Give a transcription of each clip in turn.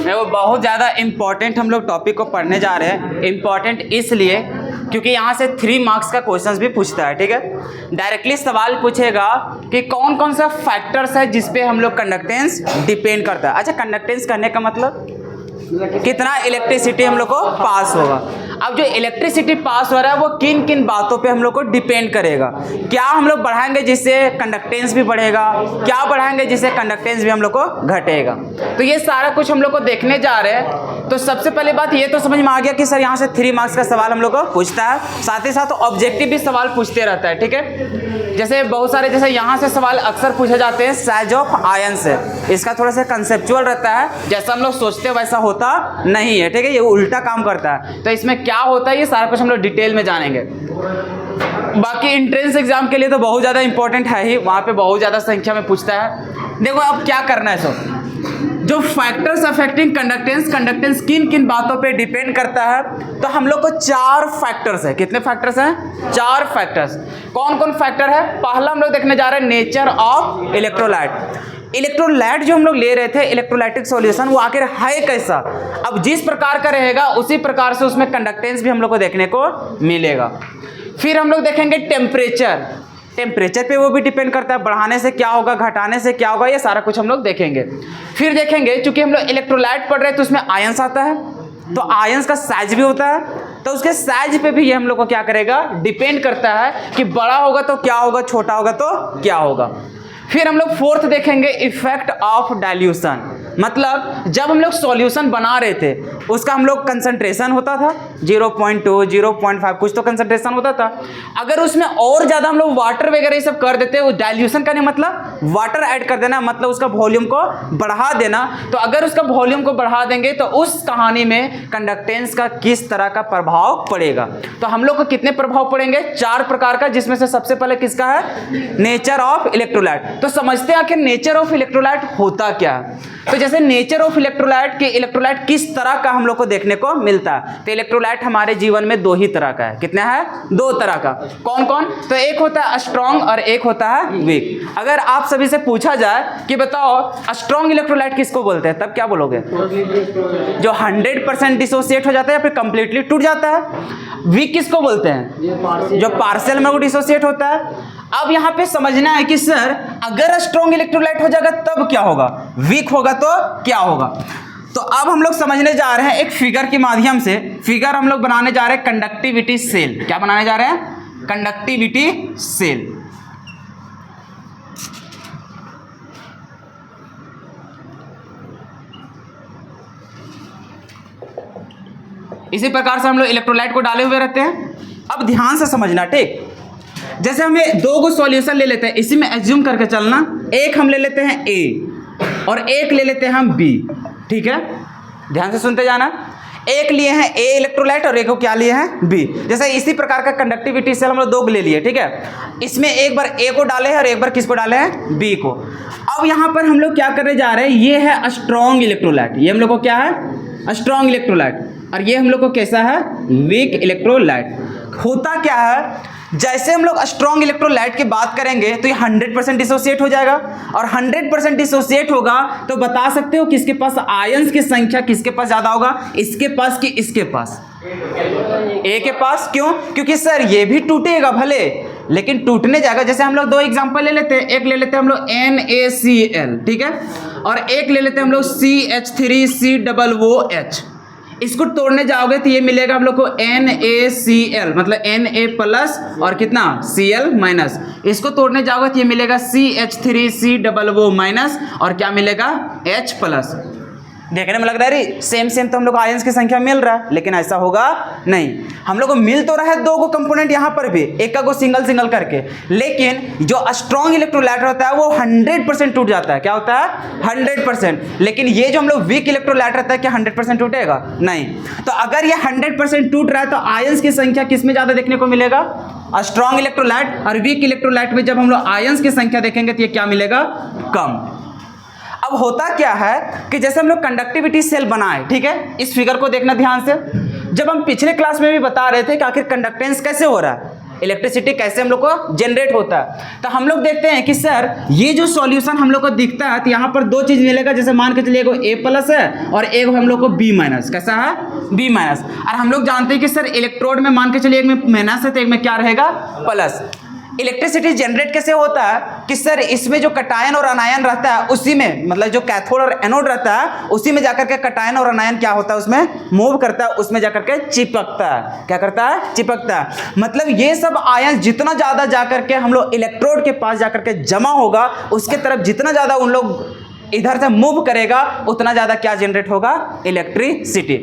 वो बहुत ज़्यादा इम्पॉर्टेंट हम लोग टॉपिक को पढ़ने जा रहे हैं। इम्पॉर्टेंट इसलिए क्योंकि यहाँ से 3 मार्क्स का क्वेश्चंस भी पूछता है, ठीक है। डायरेक्टली सवाल पूछेगा कि कौन कौन सा फैक्टर्स है जिस पे हम लोग कंडक्टेंस डिपेंड करता है। अच्छा, कंडक्टेंस करने का मतलब कितना इलेक्ट्रिसिटी हम लोग को पास होगा। अब जो इलेक्ट्रिसिटी पास हो रहा है वो किन किन बातों पे हम लोग को डिपेंड करेगा। क्या हम लोग बढ़ाएंगे जिससे कंडक्टेंस भी बढ़ेगा, क्या बढ़ाएंगे जिससे कंडक्टेंस भी हम लोग को घटेगा। तो ये सारा कुछ हम लोग को देखने जा रहे हैं। तो सबसे पहले बात ये तो समझ में आ गया कि सर यहाँ से 3 मार्क्स का सवाल हम लोग को पूछता है, साथ ही साथ ऑब्जेक्टिव भी सवाल पूछते रहता है, ठीक है। जैसे बहुत सारे जैसे यहाँ से सवाल अक्सर पूछे जाते हैं साइज ऑफ आयन से। इसका थोड़ा सा कंसेप्चुअल रहता है, जैसा हम लोग सोचते वैसा होता नहीं है, ठीक है। ये उल्टा काम करता है। तो इसमें क्या होता है ये सारा कुछ हम लोग डिटेल में जानेंगे। बाकी एंट्रेंस एग्जाम के लिए तो बहुत ज़्यादा इंपॉर्टेंट है ही, वहाँ पे बहुत ज़्यादा संख्या में पूछता है। देखो अब क्या करना है, सो जो फैक्टर्स अफेक्टिंग कंडक्टेंस किन किन बातों पे डिपेंड करता है। तो हम लोग को 4 फैक्टर्स है। कितने फैक्टर्स हैं? 4 फैक्टर्स। कौन कौन फैक्टर है? पहला हम लोग देखने जा रहे हैं नेचर ऑफ इलेक्ट्रोलाइट। इलेक्ट्रोलाइट जो हम लोग ले रहे थे इलेक्ट्रोलाइटिक सॉल्यूशन, वो आखिर है कैसा। अब जिस प्रकार का रहेगा उसी प्रकार से उसमें कंडक्टेंस भी हम लोग को देखने को मिलेगा। फिर हम लोग देखेंगे टेम्परेचर पे वो भी डिपेंड करता है, बढ़ाने से क्या होगा, घटाने से क्या होगा, ये सारा कुछ हम लोग देखेंगे। फिर देखेंगे चूंकि हम लोग इलेक्ट्रोलाइट पढ़ रहे हैं तो उसमें आयंस आता है, तो आयंस का साइज भी होता है, तो उसके साइज पे भी ये हम लोग को क्या करेगा, डिपेंड करता है कि बड़ा होगा तो क्या होगा, छोटा होगा तो क्या होगा। फिर हम लोग 4th देखेंगे इफेक्ट ऑफ डाइल्यूशन। मतलब जब हम लोग सॉल्यूशन बना रहे थे उसका हम लोग कंसंट्रेशन होता था 0.2 0.5 कुछ तो कंसंट्रेशन होता था। अगर उसमें और ज़्यादा हम लोग वाटर वगैरह ये सब कर देते, वो डाइल्यूशन करने मतलब वाटर ऐड कर देना, मतलब उसका वॉल्यूम को बढ़ा देना। तो अगर उसका वॉल्यूम को बढ़ा देंगे तो उस कहानी में कंडक्टेंस का किस तरह का प्रभाव पड़ेगा। तो हम लोग को कितने प्रभाव पड़ेंगे? 4 प्रकार का, जिसमें से सबसे पहले किसका है? Nature of electrolyte. तो समझते हैं आखिर नेचर ऑफ इलेक्ट्रोलाइट होता क्या है। तो जैसे नेचर ऑफ इलेक्ट्रोलाइट के इलेक्ट्रोलाइट किस तरह का हम लोग को देखने को मिलता है। तो इलेक्ट्रोलाइट हमारे जीवन में 2 ही तरह का है। कितना है? 2 तरह का। कौन कौन? तो एक होता है स्ट्रॉन्ग और एक होता है वीक। अगर आप सभी से पूछा जाए कि बताओ स्ट्रॉन्ग इलेक्ट्रोलाइट किसको बोलते हैं, तब क्या बोलोगे? जो 100% डिसोसिएट हो जाता है या फिर कंप्लीटली टूट जाता है। वीक किसको बोलते हैं? जो पार्शियल में वो डिसोसिएट होता है। अब यहाँ पे समझना है कि सर अगर स्ट्रॉन्ग इलेक्ट्रोलाइट हो जाएगा तब क्या होगा, वीक होगा तो क्या होगा। तो अब हम लोग समझने जा रहे हैं एक फिगर के माध्यम से। फिगर हम लोग बनाने जा रहे हैं कंडक्टिविटी सेल। क्या बनाने जा रहे हैं? Conductivity cell. इसी प्रकार से हम लोग इलेक्ट्रोलाइट को डाले हुए रहते हैं। अब ध्यान से समझना, ठीक। जैसे हमें 2 गो सॉल्यूशन ले लेते हैं, इसी में एज्यूम करके चलना। एक हम ले लेते हैं ए और एक ले लेते हैं हम बी, ठीक है। ध्यान से सुनते जाना। एक लिए हैं ए इलेक्ट्रोलाइट और एक को क्या लिए हैं? बी। जैसे इसी प्रकार का कंडक्टिविटी सेल हम लोग 2 ले लिए, ठीक है। इसमें एक बार ए को डाले हैं और एक बार किसको डाले हैं? बी को। अब यहाँ पर हम लोग क्या करने जा रहे हैं, ये है स्ट्रॉन्ग इलेक्ट्रोलाइट। ये हम लोग को क्या है? Strong electrolyte. और ये हम लोग को कैसा है? Weak electrolyte. होता क्या है, जैसे हम लोग स्ट्रॉन्ग इलेक्ट्रोलाइट की बात करेंगे तो ये 100% डिसोसिएट हो जाएगा, और 100% डिसोसिएट होगा तो बता सकते हो किसके पास आयंस की संख्या किसके पास ज्यादा होगा, इसके पास कि इसके पास? ए के पास। क्यों? क्योंकि सर ये भी टूटेगा भले, लेकिन टूटने जाएगा। जैसे हम लोग 2 एग्जांपल ले लेते हैं। एक ले लेते हैं हम लोग NaCl, ठीक है, और एक ले लेते हैं हम लोग CH3COOH। इसको तोड़ने जाओगे तो ये मिलेगा हम लोग को NaCl, मतलब Na प्लस और कितना Cl माइनस। इसको तोड़ने जाओगे तो ये मिलेगा CH3COO माइनस और क्या मिलेगा? H plus. देखने में लग रहा है सेम तो हम लोग आयंस की संख्या मिल रहा है, लेकिन ऐसा होगा नहीं। हम लोग को मिल तो रहा है 2 गो कंपोनेंट यहाँ पर भी, एक का को सिंगल करके, लेकिन जो स्ट्रॉन्ग इलेक्ट्रोलाइट होता है वो 100% टूट जाता है। क्या होता है? 100%। लेकिन ये जो हम लोग वीक इलेक्ट्रोलाइट रहता है क्या 100% टूटेगा? नहीं। तो अगर ये 100% टूट रहा है तो आयंस की संख्या किस में ज्यादा देखने को मिलेगा? Strong electrolyte. और वीक इलेक्ट्रोलाइट में जब हम लोग आयंस की संख्या देखेंगे तो ये क्या मिलेगा? कम। अब होता क्या है कि जैसे हम लोग कंडक्टिविटी सेल बनाए, ठीक है, इस फिगर को देखना ध्यान से। जब हम पिछले क्लास में भी बता रहे थे कि आखिर कंडक्टेंस कैसे हो रहा है, इलेक्ट्रिसिटी कैसे हम लोग को जनरेट होता है। तो हम लोग देखते हैं कि सर ये जो सॉल्यूशन हम लोग को दिखता है तो यहाँ पर दो चीज मिलेगा, जैसे मान के चलिए एगो A+ है और एक हम लोग को B-। कैसा है? B-। और हम लोग जानते हैं कि सर इलेक्ट्रोड में मान के चलिए एक में माइनस है तो एक में क्या रहेगा? प्लस। इलेक्ट्रिसिटी जनरेट कैसे होता है कि सर इसमें जो कटायन और अनायन रहता है उसी में, मतलब जो कैथोड और एनोड रहता है उसी में जाकर के कटायन और अनायन क्या होता है उसमें मूव करता है, उसमें जाकर के चिपकता है। क्या करता है? चिपकता है। मतलब ये सब आयन जितना ज्यादा जाकर के हम लोग इलेक्ट्रोड के पास जाकर के जमा होगा, उसके तरफ जितना ज्यादा उन लोग इधर से मूव करेगा उतना ज्यादा क्या जनरेट होगा? इलेक्ट्रिसिटी।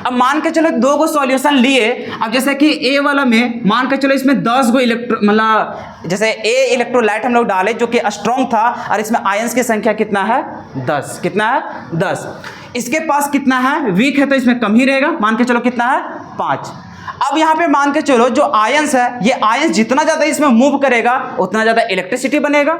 अब मान के चलो दो गो सॉल्यूशन लिए, अब जैसे कि ए वाला में मान के चलो इसमें 10 गो मतलब जैसे ए इलेक्ट्रोलाइट हम लोग डाले जो कि स्ट्रॉन्ग था और इसमें आयंस की संख्या कितना है? 10। कितना है? 10। इसके पास कितना है? वीक है तो इसमें कम ही रहेगा, मान के चलो कितना है? 5। अब यहां पे मान के चलो जो आयंस है ये आयंस जितना ज्यादा इसमें मूव करेगा उतना ज्यादा इलेक्ट्रिसिटी बनेगा।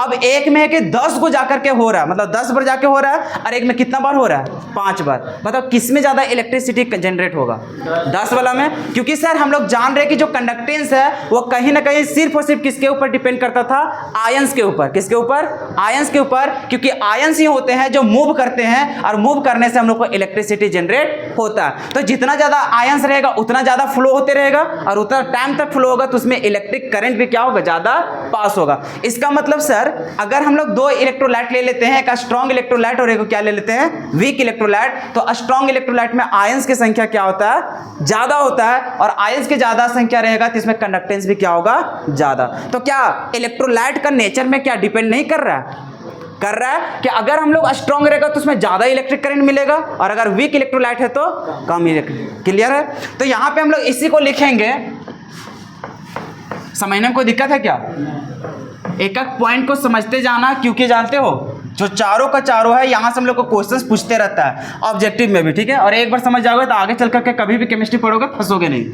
अब एक में है कि 10 को जाकर के हो रहा है, मतलब 10 बार जाके हो रहा है और एक में कितना बार हो रहा है? 5 बार। बताओ किस में ज्यादा इलेक्ट्रिसिटी जनरेट होगा? 10 वाला में। क्योंकि सर हम लोग जान रहे हैं कि जो कंडक्टेंस है वो कहीं ना कहीं सिर्फ और सिर्फ किसके ऊपर डिपेंड करता था? आयंस के ऊपर। किसके ऊपर? आयंस के ऊपर। क्योंकि आयंस ही होते हैं जो मूव करते हैं और मूव करने से हम लोग को इलेक्ट्रिसिटी जनरेट होता है। तो जितना ज्यादा आयंस रहेगा उतना ज्यादा फ्लो होते रहेगा और उतना टाइम तक फ्लो होगा तो उसमें इलेक्ट्रिक करंट भी क्या होगा? ज्यादा पास होगा। इसका मतलब सर अगर हम लोग दो इलेक्ट्रोलाइट ले लेते हैं, एक स्ट्रॉन्ग इलेक्ट्रोलाइट और एक क्या ले लेते हैं? वीक इलेक्ट्रोलाइट, तो स्ट्रॉन्ग इलेक्ट्रोलाइट में आयंस की संख्या क्या होता है? ज्यादा होता है और आयंस की ज्यादा संख्या रहेगा तो इसमें कंडक्टेंस भी क्या होगा? ज्यादा। तो क्या इलेक्ट्रोलाइट का नेचर में क्या डिपेंड नहीं कर रहा है? कर रहा है कि अगर हम लोग स्ट्रॉन्ग रहेगा तो उसमें ज्यादा इलेक्ट्रिक करंट मिलेगा और अगर वीक इलेक्ट्रोलाइट है तो कम इलेक्ट्रिक। क्लियर है? तो यहां पे हम लोग इसी को लिखेंगे। समझने में कोई दिक्कत है क्या? एक एक पॉइंट को समझते जाना, क्योंकि जानते हो जो चारों का चारों है यहां से हम लोग को क्वेश्चंस पूछते रहता है ऑब्जेक्टिव में भी, ठीक है। और एक बार समझ जाओगे तो आगे चल करके कभी भी केमिस्ट्री पढ़ोगे फंसोगे नहीं।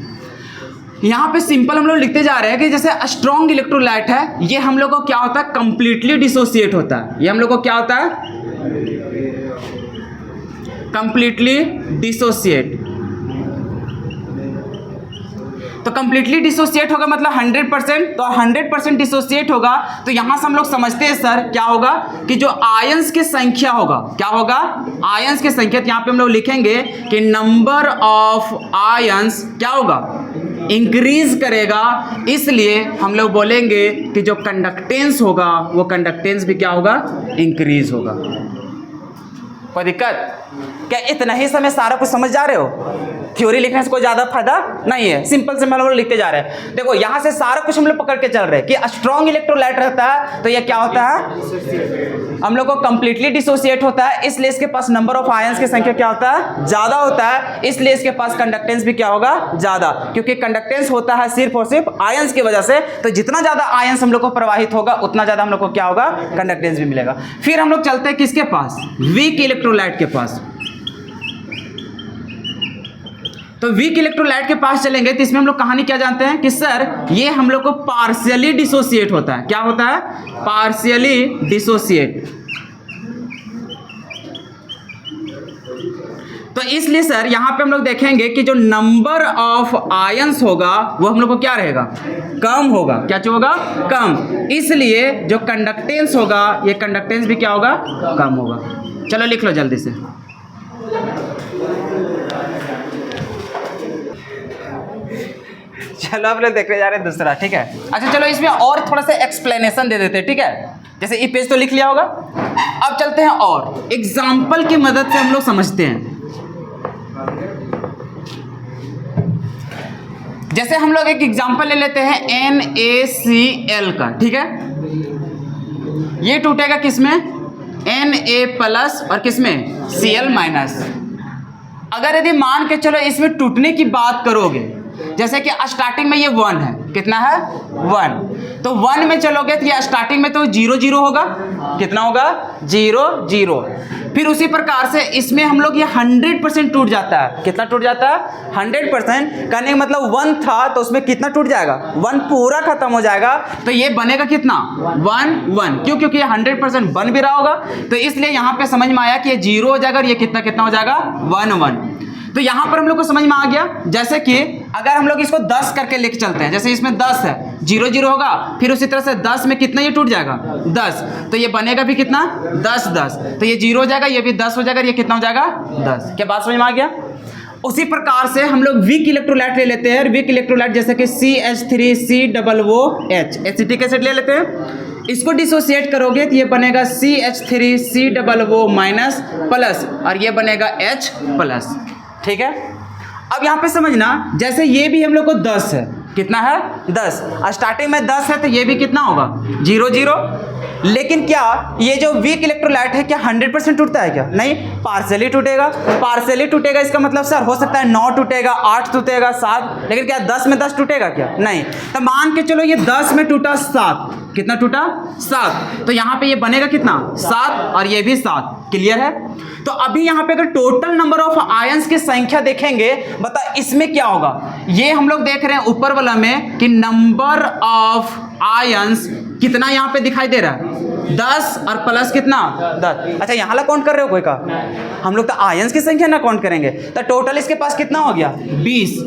यहाँ पे सिंपल हम लोग लिखते जा रहे हैं कि जैसे स्ट्रॉन्ग इलेक्ट्रोलाइट है ये हम लोग को क्या होता है? कंप्लीटली डिसोसिएट होता है। ये हम लोग को क्या होता है? Completely dissociate. तो कंप्लीटली डिसोसिएट होगा मतलब 100%। तो 100% डिसोसिएट होगा तो यहां से हम लोग समझते हैं सर क्या होगा कि जो आयंस की संख्या होगा, क्या होगा? आयंस की संख्या। तो यहां पे हम लोग लिखेंगे कि नंबर ऑफ आयंस क्या होगा? इंक्रीज करेगा। इसलिए हम लोग बोलेंगे कि जो कंडक्टेंस होगा वो कंडक्टेंस भी क्या होगा? इंक्रीज होगा। कोई दिक्कत? क्या इतना ही समय सारा कुछ समझ जा रहे हो? थ्योरी लिखने से कोई ज्यादा फायदा नहीं है। सिंपल से हम लोग लिखते जा रहे हैं। देखो यहां से सारा कुछ हम लोग पकड़ के चल रहे हैं कि स्ट्रॉन्ग इलेक्ट्रोलाइट रहता है तो ये क्या होता है? हम लोग को कंप्लीटली डिसोसिएट होता है, इसलिए इसके पास नंबर ऑफ आयंस की संख्या क्या होता है? ज्यादा होता है। इसलिए इसके पास कंडक्टेंस भी क्या होगा? ज्यादा। क्योंकि कंडक्टेंस होता है सिर्फ और सिर्फ आयंस की वजह से, तो जितना ज्यादा आयंस हम लोग को प्रवाहित होगा उतना ज्यादा हम लोग को क्या होगा? कंडक्टेंस भी मिलेगा। फिर हम लोग चलते हैं किसके पास? वीक इलेक्ट्रोलाइट के पास। तो वीक इलेक्ट्रोलाइट के पास चलेंगे तो इसमें हम लोग कहानी क्या जानते हैं कि सर ये हम लोग को पार्शियली डिसोसिएट होता है। क्या होता है? Partially dissociate. तो इसलिए सर यहां पे हम लोग देखेंगे कि जो नंबर ऑफ आयंस होगा वो हम लोग को क्या रहेगा? कम होगा। क्या होगा? कम। इसलिए जो कंडक्टेंस होगा ये कंडक्टेंस भी क्या होगा? कम होगा। चलो लिख लो जल्दी से। चलो अब लोग देखने जा रहे हैं दूसरा, ठीक है। अच्छा चलो इसमें और थोड़ा सा एक्सप्लेनेशन दे देते हैं, ठीक है। जैसे ये पेज तो लिख लिया होगा, अब चलते हैं और एग्जाम्पल की मदद से हम लोग समझते हैं। जैसे हम लोग एक एग्जाम्पल ले लेते हैं NaCl का, ठीक है। ये टूटेगा किसमें? Na+ और किसमें? Cl-। अगर यदि मान के चलो इसमें टूटने की बात करोगे, जैसे कि स्टार्टिंग में ये 1 है, कितना है? 1। तो 1 में चलोगे तो ये स्टार्टिंग में तो 0 0 होगा। कितना होगा? 0 0। फिर उसी प्रकार से इसमें हम लोग ये 100% टूट जाता है। कितना टूट जाता है? 100%। कहने का मतलब 1 था तो उसमें कितना टूट जाएगा? 1 पूरा खत्म हो जाएगा। तो ये बनेगा कितना? 1 1। क्यों? क्योंकि ये 100% बन भी रहा होगा, तो इसलिए यहां पे समझ में आया कि ये 0 हो जाएगा और ये कितना कितना हो जाएगा? 1 1। तो यहां पर हम लोग को समझ में आ गया जैसे कि अगर हम लोग इसको 10 करके लिख चलते हैं, जैसे इसमें 10 है, 0 0 होगा, फिर उसी तरह से 10 में कितना ये टूट जाएगा 10, तो ये बनेगा भी कितना 10 10, तो ये 0 हो जाएगा, ये भी 10 हो जाएगा, ये कितना हो जाएगा 10। क्या बात समझ में आ गया? उसी प्रकार से हम लोग वीक इलेक्ट्रोलाइट ले लेते हैं। वीक इलेक्ट्रोलाइट जैसे कि CH3COOH एसिटिक एसिड ले लेते हैं, इसको डिसोसिएट करोगे तो ये बनेगा CH3COO माइनस प्लस और ये बनेगा H प्लस। ठीक है, अब यहाँ पे समझना, जैसे ये भी हम लोग को 10 है, कितना है 10, और स्टार्टिंग में 10 है तो ये भी कितना होगा 0 0, लेकिन क्या ये जो वीक इलेक्ट्रोलाइट है क्या 100% टूटता है क्या? नहीं, पार्सली टूटेगा। पार्सली टूटेगा इसका मतलब सर हो सकता है 9 टूटेगा, 8 टूटेगा, 7, लेकिन क्या 10 में 10 टूटेगा क्या? नहीं। तो मान के चलो ये 10 में टूटा 7, कितना टूटा 7, तो यहाँ पे ये बनेगा कितना 7 और ये भी 7। क्लियर है? तो अभी यहाँ पे अगर टोटल नंबर ऑफ आयंस की संख्या देखेंगे, बता इसमें क्या होगा। ये हम लोग देख रहे हैं ऊपर वाला में कि नंबर ऑफ आयंस कितना यहाँ पे दिखाई दे रहा है 10 और प्लस कितना 10। अच्छा यहाँ ला काउंट कर रहे हो कोई का? हम लोग तो आयंस की संख्या ना काउंट करेंगे, तो टोटल इसके पास कितना हो गया 20।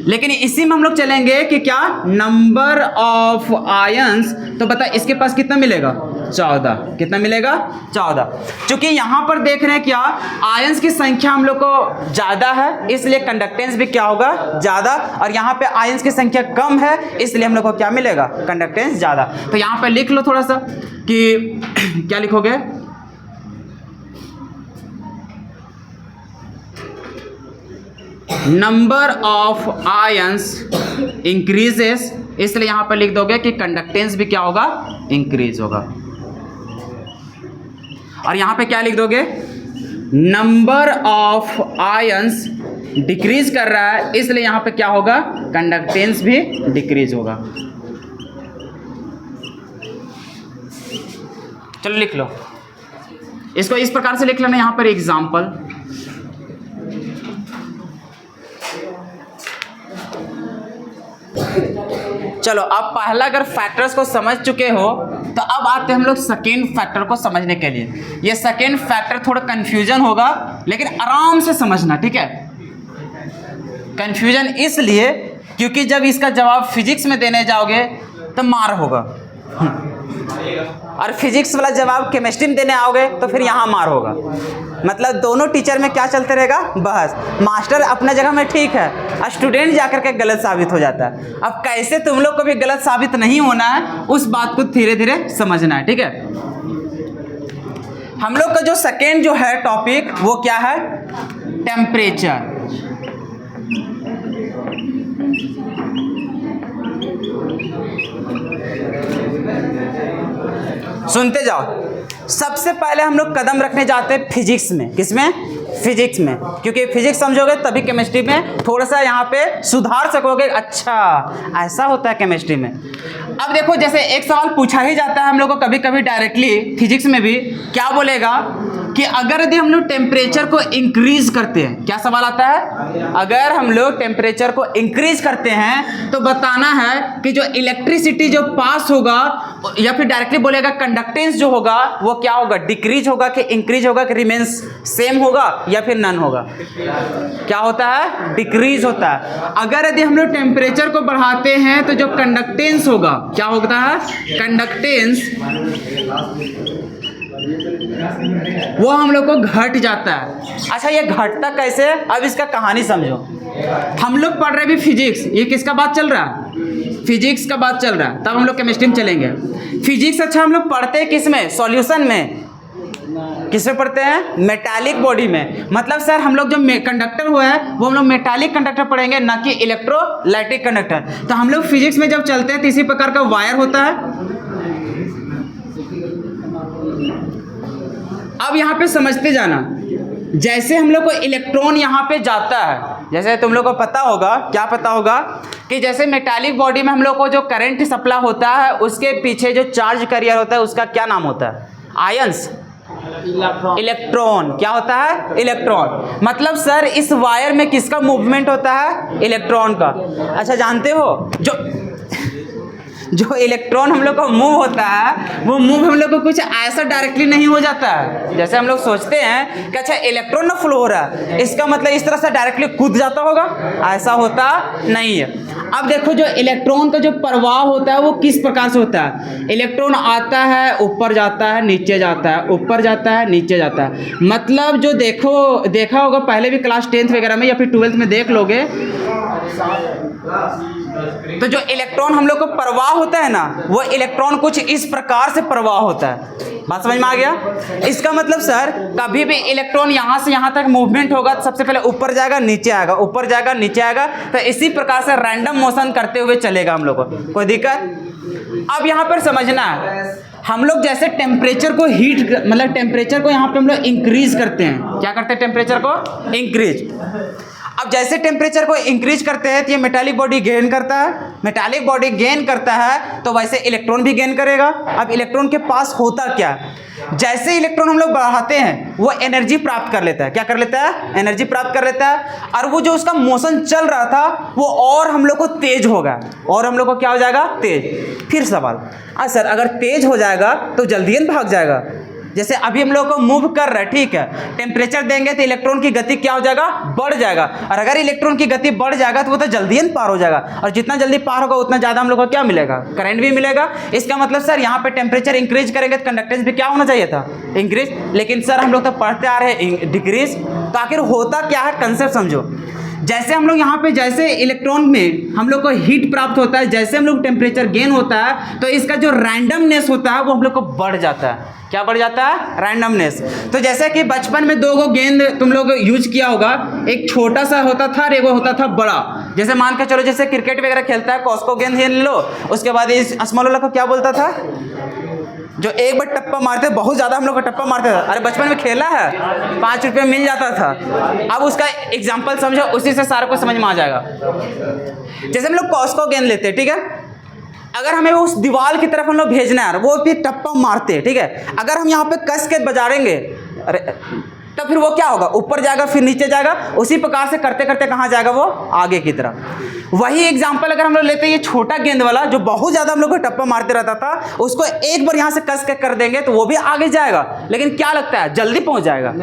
लेकिन इसी में हम लोग चलेंगे कि क्या नंबर ऑफ आयंस, तो बता इसके पास कितना मिलेगा 14। कितना मिलेगा 14। क्योंकि यहाँ पर देख रहे हैं क्या आयंस की संख्या हम लोग को ज़्यादा है, इसलिए कंडक्टेंस भी क्या होगा ज़्यादा, और यहाँ पे आयंस की संख्या कम है इसलिए हम लोग को क्या मिलेगा कंडक्टेंस ज़्यादा। तो यहाँ पे लिख लो थोड़ा सा कि क्या लिखोगे, नंबर ऑफ आयंस इंक्रीजेस, इसलिए यहां पर लिख दोगे कि कंडक्टेंस भी क्या होगा इंक्रीज होगा। और यहां पे क्या लिख दोगे, नंबर ऑफ आयंस डिक्रीज कर रहा है, इसलिए यहां पे क्या होगा कंडक्टेंस भी डिक्रीज होगा। चलो लिख लो इसको, इस प्रकार से लिख लेना। यहां पर एग्जांपल, चलो अब पहला अगर फैक्टर्स को समझ चुके हो तो अब आते हैं हम लोग सेकेंड फैक्टर को समझने के लिए। ये सेकेंड फैक्टर थोड़ा कंफ्यूजन होगा, लेकिन आराम से समझना, ठीक है। कंफ्यूजन इसलिए क्योंकि जब इसका जवाब फिजिक्स में देने जाओगे तो मार होगा, और फिजिक्स वाला जवाब केमिस्ट्री में देने आओगे तो फिर यहाँ मार होगा। मतलब दोनों टीचर में क्या चलते रहेगा बहस। मास्टर अपने जगह में ठीक है, स्टूडेंट जाकर के गलत साबित हो जाता है। अब कैसे तुम लोग को भी गलत साबित नहीं होना है उस बात को धीरे धीरे समझना है, ठीक है। हम लोग का जो सेकेंड जो है टॉपिक वो क्या है, टेम्परेचर। सुनते जाओ। सबसे पहले हम लोग कदम रखने जाते हैं फिजिक्स में। किसमें? फिजिक्स में, क्योंकि फिजिक्स समझोगे तभी केमिस्ट्री में थोड़ा सा यहाँ पे सुधार सकोगे। अच्छा ऐसा होता है केमिस्ट्री में। अब देखो जैसे एक सवाल पूछा ही जाता है हम लोग को कभी कभी डायरेक्टली फिजिक्स में भी, क्या बोलेगा कि अगर यदि हम लोग टेम्परेचर को इंक्रीज करते हैं, क्या सवाल आता है, अगर हम लोग टेम्परेचर को इंक्रीज करते हैं तो बताना है कि जो इलेक्ट्रिसिटी जो पास होगा, या फिर डायरेक्टली बोलेगा कंडक्टेंस जो होगा वो क्या होगा, डिक्रीज होगा कि इंक्रीज होगा कि रिमेन्स सेम होगा या फिर नन होगा। क्या होता है, डिक्रीज होता है। अगर यदि हम लोग टेम्परेचर को बढ़ाते हैं तो जो कंडक्टेंस होगा क्या होता है, कंडक्टेंस वो हम लोग को घट जाता है। अच्छा ये घटता कैसे, अब इसका कहानी समझो। हम लोग पढ़ रहे भी फिजिक्स, ये किसका बात चल रहा है, फिजिक्स का बात चल रहा है, तब हम लोग केमिस्ट्री में चलेंगे। फिजिक्स अच्छा हम लोग पढ़ते हैं किस में, सॉल्यूशन में। किस में पढ़ते हैं, मेटालिक बॉडी में। मतलब सर हम लोग जो कंडक्टर हुआ है वो हम लोग मेटालिक कंडक्टर पढ़ेंगे, ना कि इलेक्ट्रोलाइटिक कंडक्टर। तो हम लोग फिजिक्स में जब चलते हैं तो इसी प्रकार का वायर होता है। अब यहाँ पे समझते जाना, जैसे हम लोग को इलेक्ट्रॉन यहाँ पे जाता है, जैसे तुम लोग को पता होगा, क्या पता होगा कि जैसे मेटालिक बॉडी में हम लोग को जो करंट सप्लाई होता है उसके पीछे जो चार्ज कैरियर होता है उसका क्या नाम होता है, आयंस, इलेक्ट्रॉन। क्या होता है, इलेक्ट्रॉन। मतलब सर इस वायर में किसका मूवमेंट होता है, इलेक्ट्रॉन का। अच्छा जानते हो जो इलेक्ट्रॉन हम लोग का मूव होता है वो मूव हम लोग को कुछ ऐसा डायरेक्टली नहीं हो जाता है। जैसे हम लोग सोचते हैं कि अच्छा इलेक्ट्रॉन ना फ्लो हो रहा है, इसका मतलब इस तरह से डायरेक्टली कूद जाता होगा, ऐसा होता नहीं है। अब देखो जो इलेक्ट्रॉन का जो प्रवाह होता है वो किस प्रकार से होता है। इलेक्ट्रॉन आता है, ऊपर जाता है, नीचे जाता है, ऊपर जाता है, नीचे जाता है। मतलब जो देखा होगा पहले भी क्लास 10th वगैरह में या फिर 12th में देख लोगे, तो जो इलेक्ट्रॉन हम लोग को प्रवाह होता है ना, वो इलेक्ट्रॉन कुछ इस प्रकार से प्रवाह होता है। बात समझ में आ गया? इसका मतलब सर कभी भी इलेक्ट्रॉन यहाँ से यहाँ तक मूवमेंट होगा तो सबसे पहले ऊपर जाएगा, नीचे आएगा, ऊपर जाएगा, नीचे आएगा, तो इसी प्रकार से रैंडम मोशन करते हुए चलेगा हम लोग को। कोई दिक्कत? अब यहाँ पर समझना है, हम लोग जैसे टेम्परेचर को हीट मतलब टेम्परेचर को यहाँ पे हम लोग इंक्रीज करते हैं। क्या करते हैं? टेम्परेचर को इंक्रीज। अब जैसे टेम्परेचर को इंक्रीज करते हैं तो ये मेटालिक बॉडी गेन करता है, मेटालिक बॉडी गेन करता है तो वैसे इलेक्ट्रॉन भी गेन करेगा। अब इलेक्ट्रॉन के पास होता क्या है, जैसे इलेक्ट्रॉन हम लोग बढ़ाते हैं वो एनर्जी प्राप्त कर लेता है। क्या कर लेता है? एनर्जी प्राप्त कर लेता है, और वो जो उसका मोशन चल रहा था वो और हम लोग को तेज होगा, और हम लोग को क्या हो जाएगा? तेज। फिर सवाल, सर अगर तेज हो जाएगा तो जल्दी भाग जाएगा। जैसे अभी हम लोग को मूव कर रहा है, ठीक है, टेम्परेचर देंगे तो इलेक्ट्रॉन की गति क्या हो जाएगा? बढ़ जाएगा। और अगर इलेक्ट्रॉन की गति बढ़ जाएगा तो वो तो जल्दी पार हो जाएगा, और जितना जल्दी पार होगा उतना ज़्यादा हम लोग को क्या मिलेगा? करंट भी मिलेगा। इसका मतलब सर यहाँ पे टेम्परेचर इंक्रीज करेंगे तो कंडक्टेंस भी क्या होना चाहिए था? इंक्रीज। लेकिन सर हम लोग तो पढ़ते आ रहे हैं डिक्रीज। तो आखिर होता क्या है, कंसेप्ट समझो। जैसे हम लोग यहाँ पे जैसे इलेक्ट्रॉन में हम लोग को हीट प्राप्त होता है, जैसे हम लोग टेम्परेचर गेन होता है तो इसका जो रैंडमनेस होता है वो हम लोग को बढ़ जाता है। क्या बढ़ जाता है? रैंडमनेस। तो जैसे कि बचपन में दो गो गेंद तुम लोग यूज किया होगा, एक छोटा सा होता था और एक होता था बड़ा। जैसे मान के चलो जैसे क्रिकेट वगैरह खेलता है, कॉस्को गेंद ले लो, उसके बाद इस स्मॉल वाला को क्या बोलता था, जो एक बार टप्पा मारते, बहुत ज़्यादा हम लोग को टप्पा मारते थे। अरे बचपन में खेला है, 5 रुपये मिल जाता था। अब उसका एग्जाम्पल समझो, उसी से सारा कुछ समझ में आ जाएगा। जैसे हम लोग कॉस्को गेंद लेते हैं, ठीक है, अगर हमें उस दीवार की तरफ हम लोग भेजना है, वो फिर टप्पा मारते हैं, ठीक है, अगर हम यहाँ पे कस के बजाएंगे, अरे तो फिर वो क्या होगा? ऊपर जाएगा, फिर नीचे जाएगा। उसी प्रकार से करते करते कहाँ जाएगा? वो आगे की तरफ। वही एग्जाम्पल अगर हम लोग लेते हैं ये छोटा गेंद वाला जो बहुत ज़्यादा हम लोग को टप्पा मारते रहता था, उसको एक बार यहाँ से कस के कर देंगे तो वो भी आगे जाएगा। लेकिन क्या लगता है, जल्दी पहुँच जाएगा?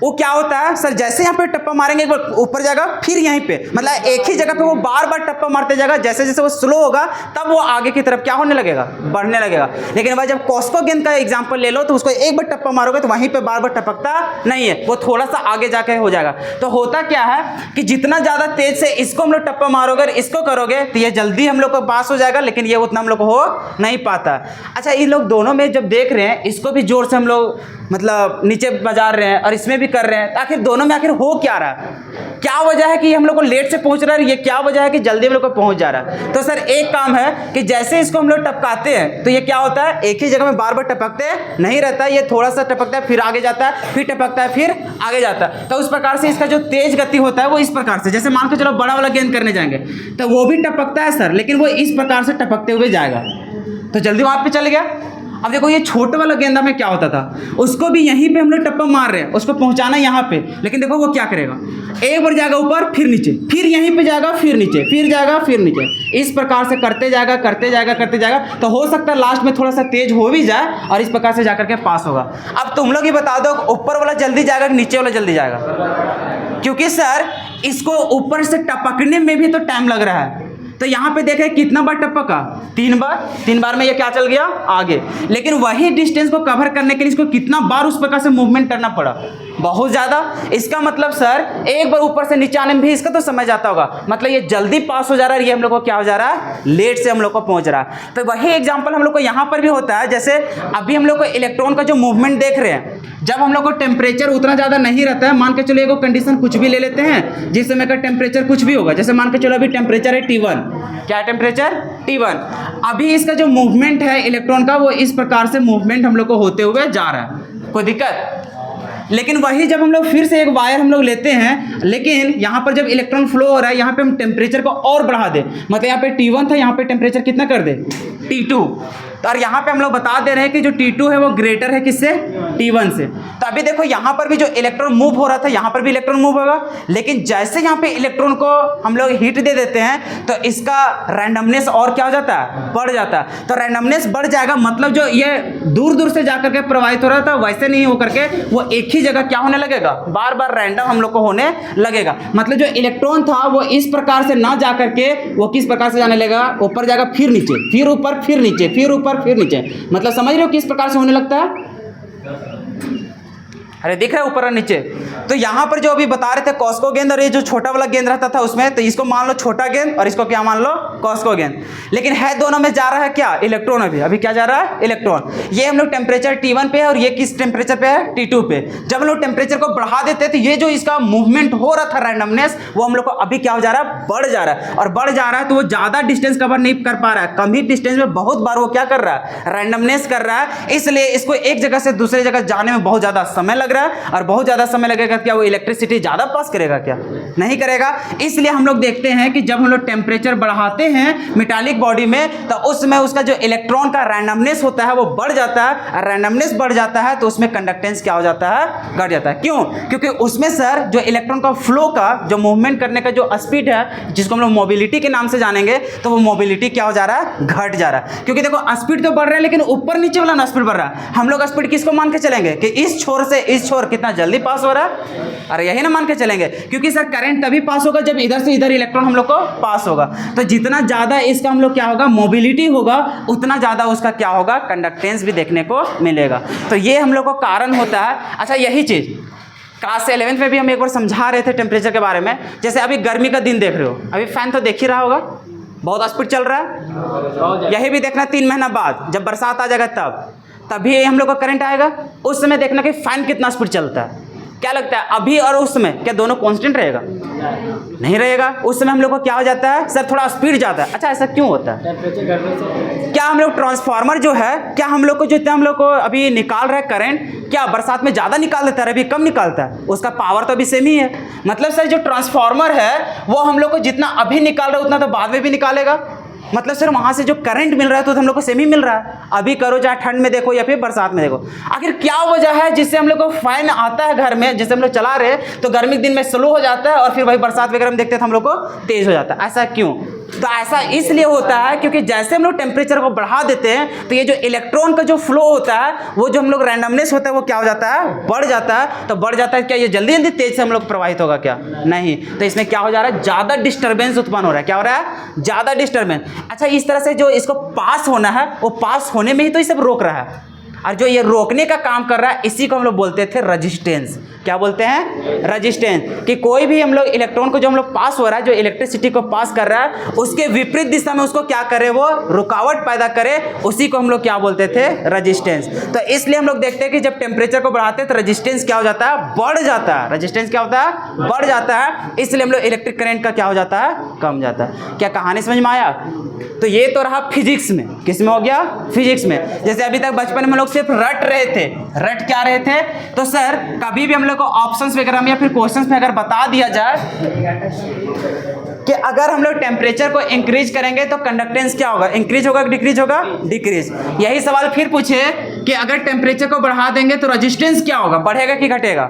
वो क्या होता है सर, जैसे यहाँ पे टप्पा मारेंगे एक बार ऊपर जाएगा, फिर यहीं पे मतलब एक ही जगह पे वो बार बार टप्पा मारते जाएगा। जैसे जैसे वो स्लो होगा तब वो आगे की तरफ क्या होने लगेगा? बढ़ने लगेगा। लेकिन भाई जब कॉस्को गेंद का एग्जांपल ले लो तो उसको एक बार टप्पा मारोगे तो वहीं पे बार बार टपकता नहीं है, वो थोड़ा सा आगे जाके हो जाएगा। तो होता क्या है कि जितना ज़्यादा तेज से इसको हम लोग टप्पा मारोगे, इसको करोगे तो ये जल्दी हम लोग को पास हो जाएगा, लेकिन ये उतना हम लोग को हो नहीं पाता। अच्छा, इन लोग दोनों में जब देख रहे हैं, इसको भी जोर से हम लोग मतलब नीचे बजा रहे हैं और इसमें भी कर रहे हैं, आखिर दोनों में आखिर हो क्या रहा है? क्या वजह है कि हम लोग को लेट से पहुंच रहा है, ये क्या वजह है कि जल्दी हम लोग को पहुंच जा रहा है? तो सर एक काम है कि जैसे इसको हम लोग टपकाते हैं तो ये क्या होता है, एक ही जगह में बार बार टपकते नहीं रहता है, ये थोड़ा सा टपकता है, फिर आगे जाता है, फिर टपकता है, फिर आगे जाता है। तो उस प्रकार से इसका जो तेज गति होता है वो इस प्रकार से, जैसे मान के चलो बड़ा वाला गेंद करने जाएंगे तो वो भी टपकता है सर, लेकिन वो इस प्रकार से टपकते हुए जाएगा तो जल्दी वहां पे चल गया। अब देखो ये छोटे वाला गेंदा में क्या होता था, उसको भी यहीं पे हम लोग टप्पा मार रहे हैं, उसको पहुंचाना यहाँ पे, लेकिन देखो वो क्या करेगा, एक बार जाएगा ऊपर, फिर नीचे, फिर यहीं पे जाएगा, फिर नीचे, फिर जाएगा, फिर नीचे, इस प्रकार से करते जाएगा करते जाएगा करते जाएगा। तो हो सकता है लास्ट में थोड़ा सा तेज हो भी जाए और इस प्रकार से जाकर के पास होगा। अब तुम लोग ही बता दो ऊपर वाला जल्दी जाएगा कि नीचे वाला जल्दी जाएगा? क्योंकि सर इसको ऊपर से टपकने में भी तो टाइम लग रहा है। तो यहाँ पे देखें कितना बार टपका, 3 बार, 3 बार में ये क्या चल गया? आगे। लेकिन वही डिस्टेंस को कवर करने के लिए इसको कितना बार उस प्रकार से मूवमेंट करना पड़ा? बहुत ज़्यादा। इसका मतलब सर एक बार ऊपर से नीचे आने में भी इसका तो समय जाता होगा, मतलब ये जल्दी पास हो जा रहा है, ये हम लोग को क्या हो जा रहा है? लेट से हम लोग को पहुँच रहा है। तो वही एग्जाम्पल हम लोग को यहाँ पर भी होता है। जैसे अभी हम लोग को इलेक्ट्रॉन का जो मूवमेंट देख रहे हैं, जब हम लोग को टेम्परेचर उतना ज़्यादा नहीं रहता है, मान के चलो एक कंडीशन कुछ भी ले लेते हैं जिस समय का टेम्परेचर कुछ भी होगा, जैसे मान के चलो अभी टेम्परेचर है T1, क्या टेम्परेचर? T1। अभी इसका जो मूवमेंट है इलेक्ट्रॉन का वो इस प्रकार से मूवमेंट हम लोग को होते हुए जा रहा है, कोई दिक्कत? लेकिन वही जब हम लोग फिर से एक वायर हम लोग लेते हैं, लेकिन यहाँ पर जब इलेक्ट्रॉन फ्लो हो रहा है यहाँ पे हम टेम्परेचर को और बढ़ा दे, मतलब यहाँ पे T1 था, यहाँ पे टेम्परेचर कितना कर दे? T2। और यहाँ पे हम लोग बता दे रहे हैं कि जो T2 है वो ग्रेटर है किससे? T1 से। तो अभी देखो यहाँ पर भी जो इलेक्ट्रॉन मूव हो रहा था यहाँ पर भी इलेक्ट्रॉन मूव होगा, लेकिन जैसे यहाँ पे इलेक्ट्रॉन को हम लोग हीट दे देते हैं तो इसका रैंडमनेस और क्या हो जाता है, बढ़ जाता है। तो रैंडमनेस बढ़ जाएगा, मतलब जो ये दूर दूर से जाकर के प्रवाहित हो रहा था वैसे नहीं होकर के वो एक ही जगह क्या होने लगेगा, बार बार रैंडम हम लोग को होने लगेगा। मतलब जो इलेक्ट्रॉन था वो इस प्रकार से ना जाकर के वो किस प्रकार से जाने लगेगा, ऊपर जाएगा फिर नीचे, फिर ऊपर फिर नीचे, फिर ऊपर फिर नीचे। मतलब समझ रहे हो किस प्रकार से होने लगता है। अरे दिख रहा है ऊपर और नीचे। तो यहाँ पर जो अभी बता रहे थे कॉस्को गेंद और ये जो छोटा वाला गेंद रहता था उसमें, तो इसको मान लो छोटा गेंद और इसको क्या मान लो, कॉस्को गेंद। लेकिन है दोनों में जा रहा है क्या, इलेक्ट्रॉन। अभी क्या जा रहा है, इलेक्ट्रॉन। ये हम लोग टेम्परेचर T1 पे है और ये किस टेम्परेचर पे है, T2 पे। जब हम लोग टेम्परेचर को बढ़ा देते हैं तो ये जो इसका मूवमेंट हो रहा था रैंडमनेस, वो हम लोग को अभी क्या हो जा रहा है, बढ़ जा रहा है। और बढ़ जा रहा है तो वो ज़्यादा डिस्टेंस कवर नहीं कर पा रहा है, कम ही डिस्टेंस में बहुत बार वो क्या कर रहा है, रैंडमनेस कर रहा है। इसलिए इसको एक जगह से दूसरे जगह जाने में बहुत ज़्यादा समय लग रहा है और बहुत ज़्यादा समय लगेगा। क्या वो इलेक्ट्रिसिटी ज़्यादा पास करेगा, क्या नहीं करेगा। इसलिए हम लोग देखते हैं कि जब हम लोग टेम्परेचर बढ़ाते हैं मेटालिक बॉडी में तो उसमें उसका जो इलेक्ट्रॉन का रैंडमनेस होता है वो बढ़ जाता है। और रैंडमनेस बढ़ जाता है तो उसमें कंडक्टेंस क्या हो जाता है, घट जाता है। क्यों, क्योंकि उसमें सर जो इलेक्ट्रॉन का फ्लो का जो मूवमेंट करने का जो स्पीड है जिसको हम लोग मोबिलिटी के नाम से जानेंगे, तो वो मोबिलिटी क्या हो जा रहा है, घट जा रहा है। क्योंकि देखो स्पीड तो बढ़ रहा है लेकिन ऊपर नीचे वाला ना स्पीड बढ़ रहा है। हम लोग स्पीड किसको मान के चलेंगे कि इस छोर से इस छोर कितना जल्दी पास हो रहा है, अरे यही ना मान के चलेंगे। क्योंकि सर करंट तभी पास होगा जब इधर से इधर इलेक्ट्रॉन हम लोग को पास होगा। तो जितना ज्यादा इसका हम लोग क्या होगा, मोबिलिटी होगा, उतना ज्यादा उसका क्या होगा, कंडक्टेंस भी देखने को मिलेगा। तो ये हम लोग को कारण होता है। अच्छा यही चीज क्लास 11th में भी हम एक बार समझा रहे थे टेम्परेचर के बारे में। जैसे अभी गर्मी का दिन देख रहे हो, अभी फैन तो देख ही रहा होगा, बहुत स्पीड चल रहा है। यही भी देखना 3 महीना बाद जब बरसात आ जाएगा तभी हम लोग का करंट आएगा। उस समय देखना कि फैन कितना स्पीड चलता है। क्या लगता है अभी और उस समय क्या दोनों कांस्टेंट रहेगा, नहीं रहेगा। उस समय हम लोग को क्या हो जाता है, सर थोड़ा स्पीड जाता है। अच्छा ऐसा क्यों होता है, क्या हम लोग ट्रांसफार्मर जो है, क्या हम लोग को जितना हम लोग को अभी निकाल रहा है करंट, क्या बरसात में ज़्यादा निकाल देता है, अभी कम निकालता है, उसका पावर तो अभी सेम ही है। मतलब सर जो ट्रांसफार्मर है वो हम लोग को जितना अभी निकाल रहा है उतना तो बाद में भी निकालेगा। मतलब सर वहाँ से जो करंट मिल रहा है तो हम लोग को सेम ही मिल रहा है, अभी करो चाहे ठंड में देखो या फिर बरसात में देखो। आखिर क्या वजह है जिससे हम लोग को फैन आता है घर में, जैसे हम लोग चला रहे हैं तो गर्मी के दिन में स्लो हो जाता है और फिर वही बरसात वगैरह में देखते हैं तो हम लोग को तेज हो जाता है। ऐसा क्यों, तो ऐसा इसलिए होता है क्योंकि जैसे हम लोग टेम्परेचर को बढ़ा देते हैं तो ये जो इलेक्ट्रॉन का जो फ्लो होता है वो जो हम लोग रैंडमनेस होता है वो क्या हो जाता है, बढ़ जाता है। तो बढ़ जाता है, क्या ये जल्दी जल्दी तेज से हम लोग प्रवाहित होगा, क्या नहीं। तो इसमें क्या हो जा रहा है, ज़्यादा डिस्टर्बेंस उत्पन्न हो रहा है। क्या हो रहा है, ज़्यादा डिस्टर्बेंस। अच्छा इस तरह से जो इसको पास होना है वो पास होने में ही तो ये सब रोक रहा है, और जो ये रोकने का काम कर रहा है इसी को हम लोग बोलते थे रेजिस्टेंस। क्या बोलते हैं, रेजिस्टेंस। कि कोई भी हम लोग इलेक्ट्रॉन को जो हम लोग पास हो रहा है, जो इलेक्ट्रिसिटी को पास कर रहा है, उसके विपरीत दिशा में उसको क्या करे, वो रुकावट पैदा करे, उसी को हम लोग क्या बोलते थे, रेजिस्टेंस। तो इसलिए हम लोग देखते हैं कि जब टेम्परेचर को बढ़ाते हैं तो रेजिस्टेंस क्या हो जाता है, बढ़ जाता है। रेजिस्टेंस क्या होता है, बढ़ जाता है। इसलिए हम लोग इलेक्ट्रिक करंट का क्या हो जाता है, कम जाता है। क्या कहानी समझ में आया। तो ये तो रहा फिजिक्स में, किस में हो गया, फिजिक्स में। जैसे अभी तक बचपन में हम लोग सिर्फ रट रहे थे, रट क्या रहे थे, तो सर कभी भी हम लोग को ऑप्शंस वगैरह में या फिर क्वेश्चंस में अगर बता दिया जाए कि अगर हम लोग टेम्परेचर को इंक्रीज करेंगे तो कंडक्टेंस क्या होगा, इंक्रीज होगा कि डिक्रीज होगा, डिक्रीज। यही सवाल फिर पूछे कि अगर टेम्परेचर को बढ़ा देंगे तो रेजिस्टेंस क्या होगा, बढ़ेगा कि घटेगा,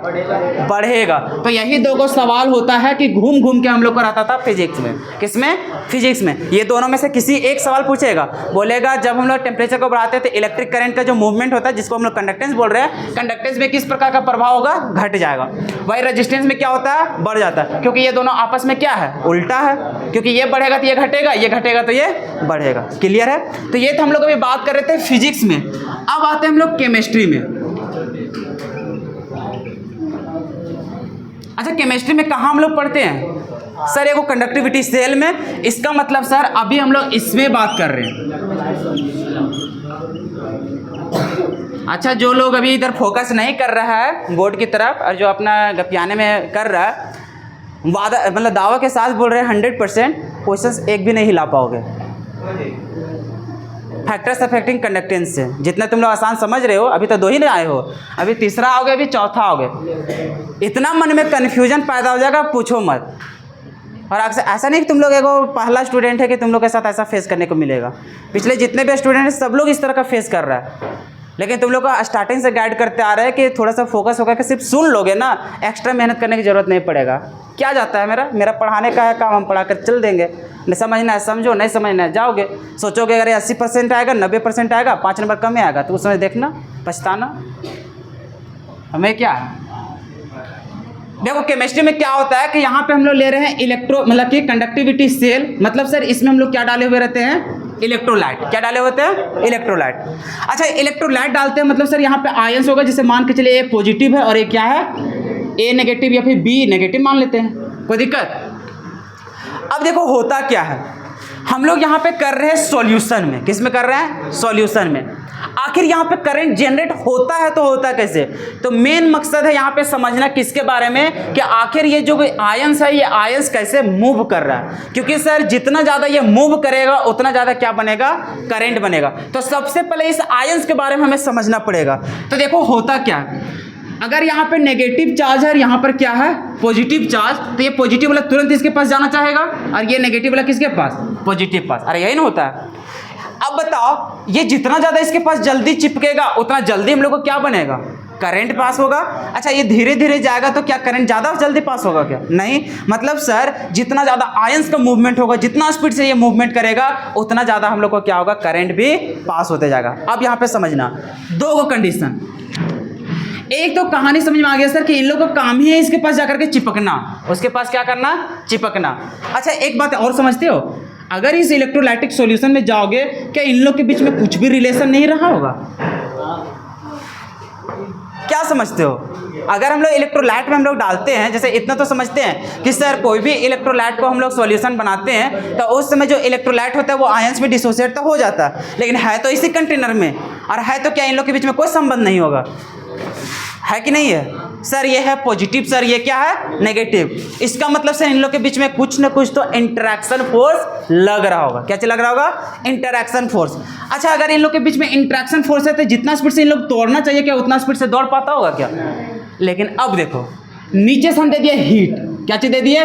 बढ़ेगा। तो यही दो सवाल होता है कि घूम घूम के हम लोग को रहता था फिजिक्स में। किसमें, फिजिक्स में। ये दोनों में से किसी एक सवाल पूछेगा, बोलेगा जब हम लोग टेम्परेचर को बढ़ाते हैं तो इलेक्ट्रिक करंट का जो मूवमेंट होता है जिसको हम लोग कंडक्टेंस बोल रहे हैं, कंडक्टेंस में किस प्रकार का प्रभाव होगा, घट जाएगा। वही रेजिस्टेंस में क्या होता है, बढ़ जाता है। क्योंकि ये दोनों आपस में क्या है, उल्टा है। क्योंकि ये बढ़ेगा तो ये घटेगा, ये घटेगा तो ये बढ़ेगा। क्लियर है। तो ये तो हम लोग अभी बात कर रहे थे फिजिक्स में। अब आते हैं हम लोग केमिस्ट्री में। अच्छा केमिस्ट्री में कहाँ हम लोग पढ़ते हैं, सर एगो कंडक्टिविटी सेल में। इसका मतलब सर अभी हम लोग इसमें बात कर रहे हैं। अच्छा जो लोग अभी इधर फोकस नहीं कर रहा है बोर्ड की तरफ और जो अपना गपियाने में कर रहा है, वादा मतलब दावा के साथ बोल रहे हैं 100% क्वेश्चंस एक भी नहीं हिला पाओगे फैक्टर्स अफेक्टिंग कंडक्टेंस से। जितना तुम लोग आसान समझ रहे हो, अभी तो 2 ही ना आए हो, अभी तीसरा आओगे, अभी चौथा आओगे। इतना मन में कन्फ्यूजन पैदा हो जाएगा, पूछो मत। और अक्सर ऐसा नहीं कि तुम लोग एगो पहला स्टूडेंट है कि तुम लोग के साथ ऐसा फेस करने को मिलेगा। पिछले जितने भी स्टूडेंट हैं सब लोग इस तरह का फेस कर रहा है। लेकिन तुम लोग को स्टार्टिंग से गाइड करते आ रहे हैं कि थोड़ा सा फोकस होकर के सिर्फ सुन लोगे ना, एक्स्ट्रा मेहनत करने की ज़रूरत नहीं पड़ेगा। क्या जाता है मेरा पढ़ाने का है काम, हम पढ़ा कर चल देंगे। नहीं समझना है समझो, नहीं समझना है जाओगे। सोचोगे अगर 80% आएगा, 90% आएगा, 5 नंबर कम ही आएगा, तो उस समय देखना पछताना। हमें क्या है, देखो केमिस्ट्री में क्या होता है कि यहाँ पे हम लोग ले रहे हैं इलेक्ट्रो मतलब कि कंडक्टिविटी सेल, मतलब सर इसमें हम लोग क्या डाले हुए रहते हैं, इलेक्ट्रोलाइट। क्या डाले होते हैं, इलेक्ट्रोलाइट। अच्छा इलेक्ट्रोलाइट डालते हैं मतलब सर यहाँ पे आयंस होगा, जिसे मान के चलिए ए पॉजिटिव है और ये क्या है, ए नेगेटिव या फिर बी नेगेटिव मान लेते हैं, कोई दिक्कत। अब देखो होता क्या है, हम लोग यहाँ पे कर रहे हैं सॉल्यूशन में, किस में कर रहे हैं, सॉल्यूशन में। आखिर यहाँ पे करंट जनरेट होता है तो होता कैसे, तो मेन मकसद है यहाँ पे समझना किसके बारे में, कि आखिर ये जो आयंस है ये आयंस कैसे मूव कर रहा है। क्योंकि सर जितना ज़्यादा ये मूव करेगा उतना ज़्यादा क्या बनेगा, करंट बनेगा। तो सबसे पहले इस आयंस के बारे में हमें समझना पड़ेगा। तो देखो होता क्या है, अगर यहाँ पे नेगेटिव चार्ज है और यहाँ पर क्या है, पॉजिटिव चार्ज, तो ये पॉजिटिव वाला तुरंत इसके पास जाना चाहेगा और ये नेगेटिव वाला किसके पास, पॉजिटिव पास। अरे यही ना होता है। अब बताओ ये जितना ज़्यादा इसके पास जल्दी चिपकेगा उतना जल्दी हम लोग को क्या बनेगा, करंट पास होगा। अच्छा ये धीरे धीरे जाएगा तो क्या करंट ज़्यादा जल्दी पास होगा क्या, नहीं। मतलब सर जितना ज़्यादा आयंस का मूवमेंट होगा, जितना स्पीड से ये मूवमेंट करेगा उतना ज़्यादा हम लोग को क्या होगा, करंट भी पास होते जाएगा। अब यहाँ पे समझना दो कंडीशन, एक तो कहानी समझ में आ गया सर कि इन लोगों का काम ही है इसके पास जाकर के चिपकना, उसके पास क्या करना, चिपकना। अच्छा एक बात और समझते हो, अगर इस इलेक्ट्रोलाइटिक सॉल्यूशन में जाओगे क्या इन लोग के बीच में कुछ भी रिलेशन नहीं रहा होगा, क्या समझते हो। अगर हम लोग इलेक्ट्रोलाइट में हम लोग डालते हैं, जैसे इतना तो समझते हैं कि सर कोई भी इलेक्ट्रोलाइट को हम लोग सॉल्यूशन बनाते हैं तो उस समय जो इलेक्ट्रोलाइट होता है वो आयंस में डिसोसिएट तो हो जाता है, लेकिन है तो इसी कंटेनर में, और है तो क्या इन लोग के बीच में कोई संबंध नहीं होगा, है कि नहीं है। सर ये है पॉजिटिव, सर ये क्या है, नेगेटिव। इसका मतलब सर इन लोग के बीच में कुछ ना कुछ तो इंटरैक्शन फोर्स लग रहा होगा। क्या लग रहा होगा, इंटरैक्शन फोर्स। अच्छा अगर इन लोग के बीच में इंटरैक्शन फोर्स है तो जितना स्पीड से इन लोग दौड़ना चाहिए क्या उतना स्पीड से दौड़ पाता होगा क्या। लेकिन अब देखो नीचे से हम दे दिए हीट, क्या चीज दे दिए,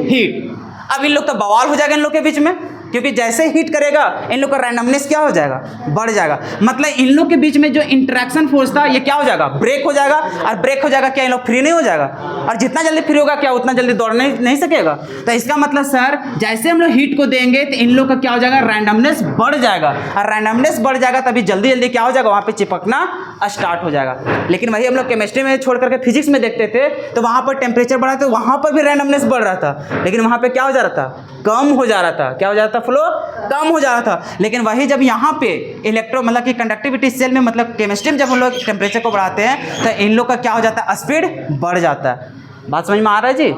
हीट। अब इन लोग तो बवाल हो जाएगा इन लोग के बीच में, क्योंकि जैसे हीट करेगा इन लोग का रैंडमनेस क्या हो जाएगा, बढ़ जाएगा। मतलब इन लोग के बीच में जो इंटरेक्शन फोर्स था ये क्या हो जाएगा, ब्रेक हो जाएगा। और ब्रेक हो जाएगा क्या इन लोग फ्री नहीं हो जाएगा, और जितना जल्दी फ्री होगा क्या उतना जल्दी दौड़ नहीं सकेगा। तो इसका मतलब सर जैसे हम लोग हीट को देंगे तो इन लोग का क्या हो जाएगा, रैंडमनेस बढ़ जाएगा, और रैंडमनेस बढ़ जाएगा तभी जल्दी जल्दी क्या हो जाएगा, वहाँ पे चिपकना स्टार्ट हो जाएगा। लेकिन वही हम लोग केमिस्ट्री में छोड़ करके फिजिक्स में देखते थे तो वहाँ पर टेम्परेचर बढ़ा तो वहाँ पर भी रैंडमनेस बढ़ रहा था, लेकिन वहाँ पे क्या हो जा रहा था, कम हो जा रहा था। क्या हो जा रहा था, फ्लो कम हो जा रहा था। लेकिन वही जब यहाँ पे इलेक्ट्रो मतलब कि कंडक्टिविटी सेल में मतलब केमिस्ट्री में जब हम लोग टेम्परेचर को बढ़ाते हैं तो इन लोग का क्या हो जाता है, स्पीड बढ़ जाता है। बात समझ में आ रहा है जी।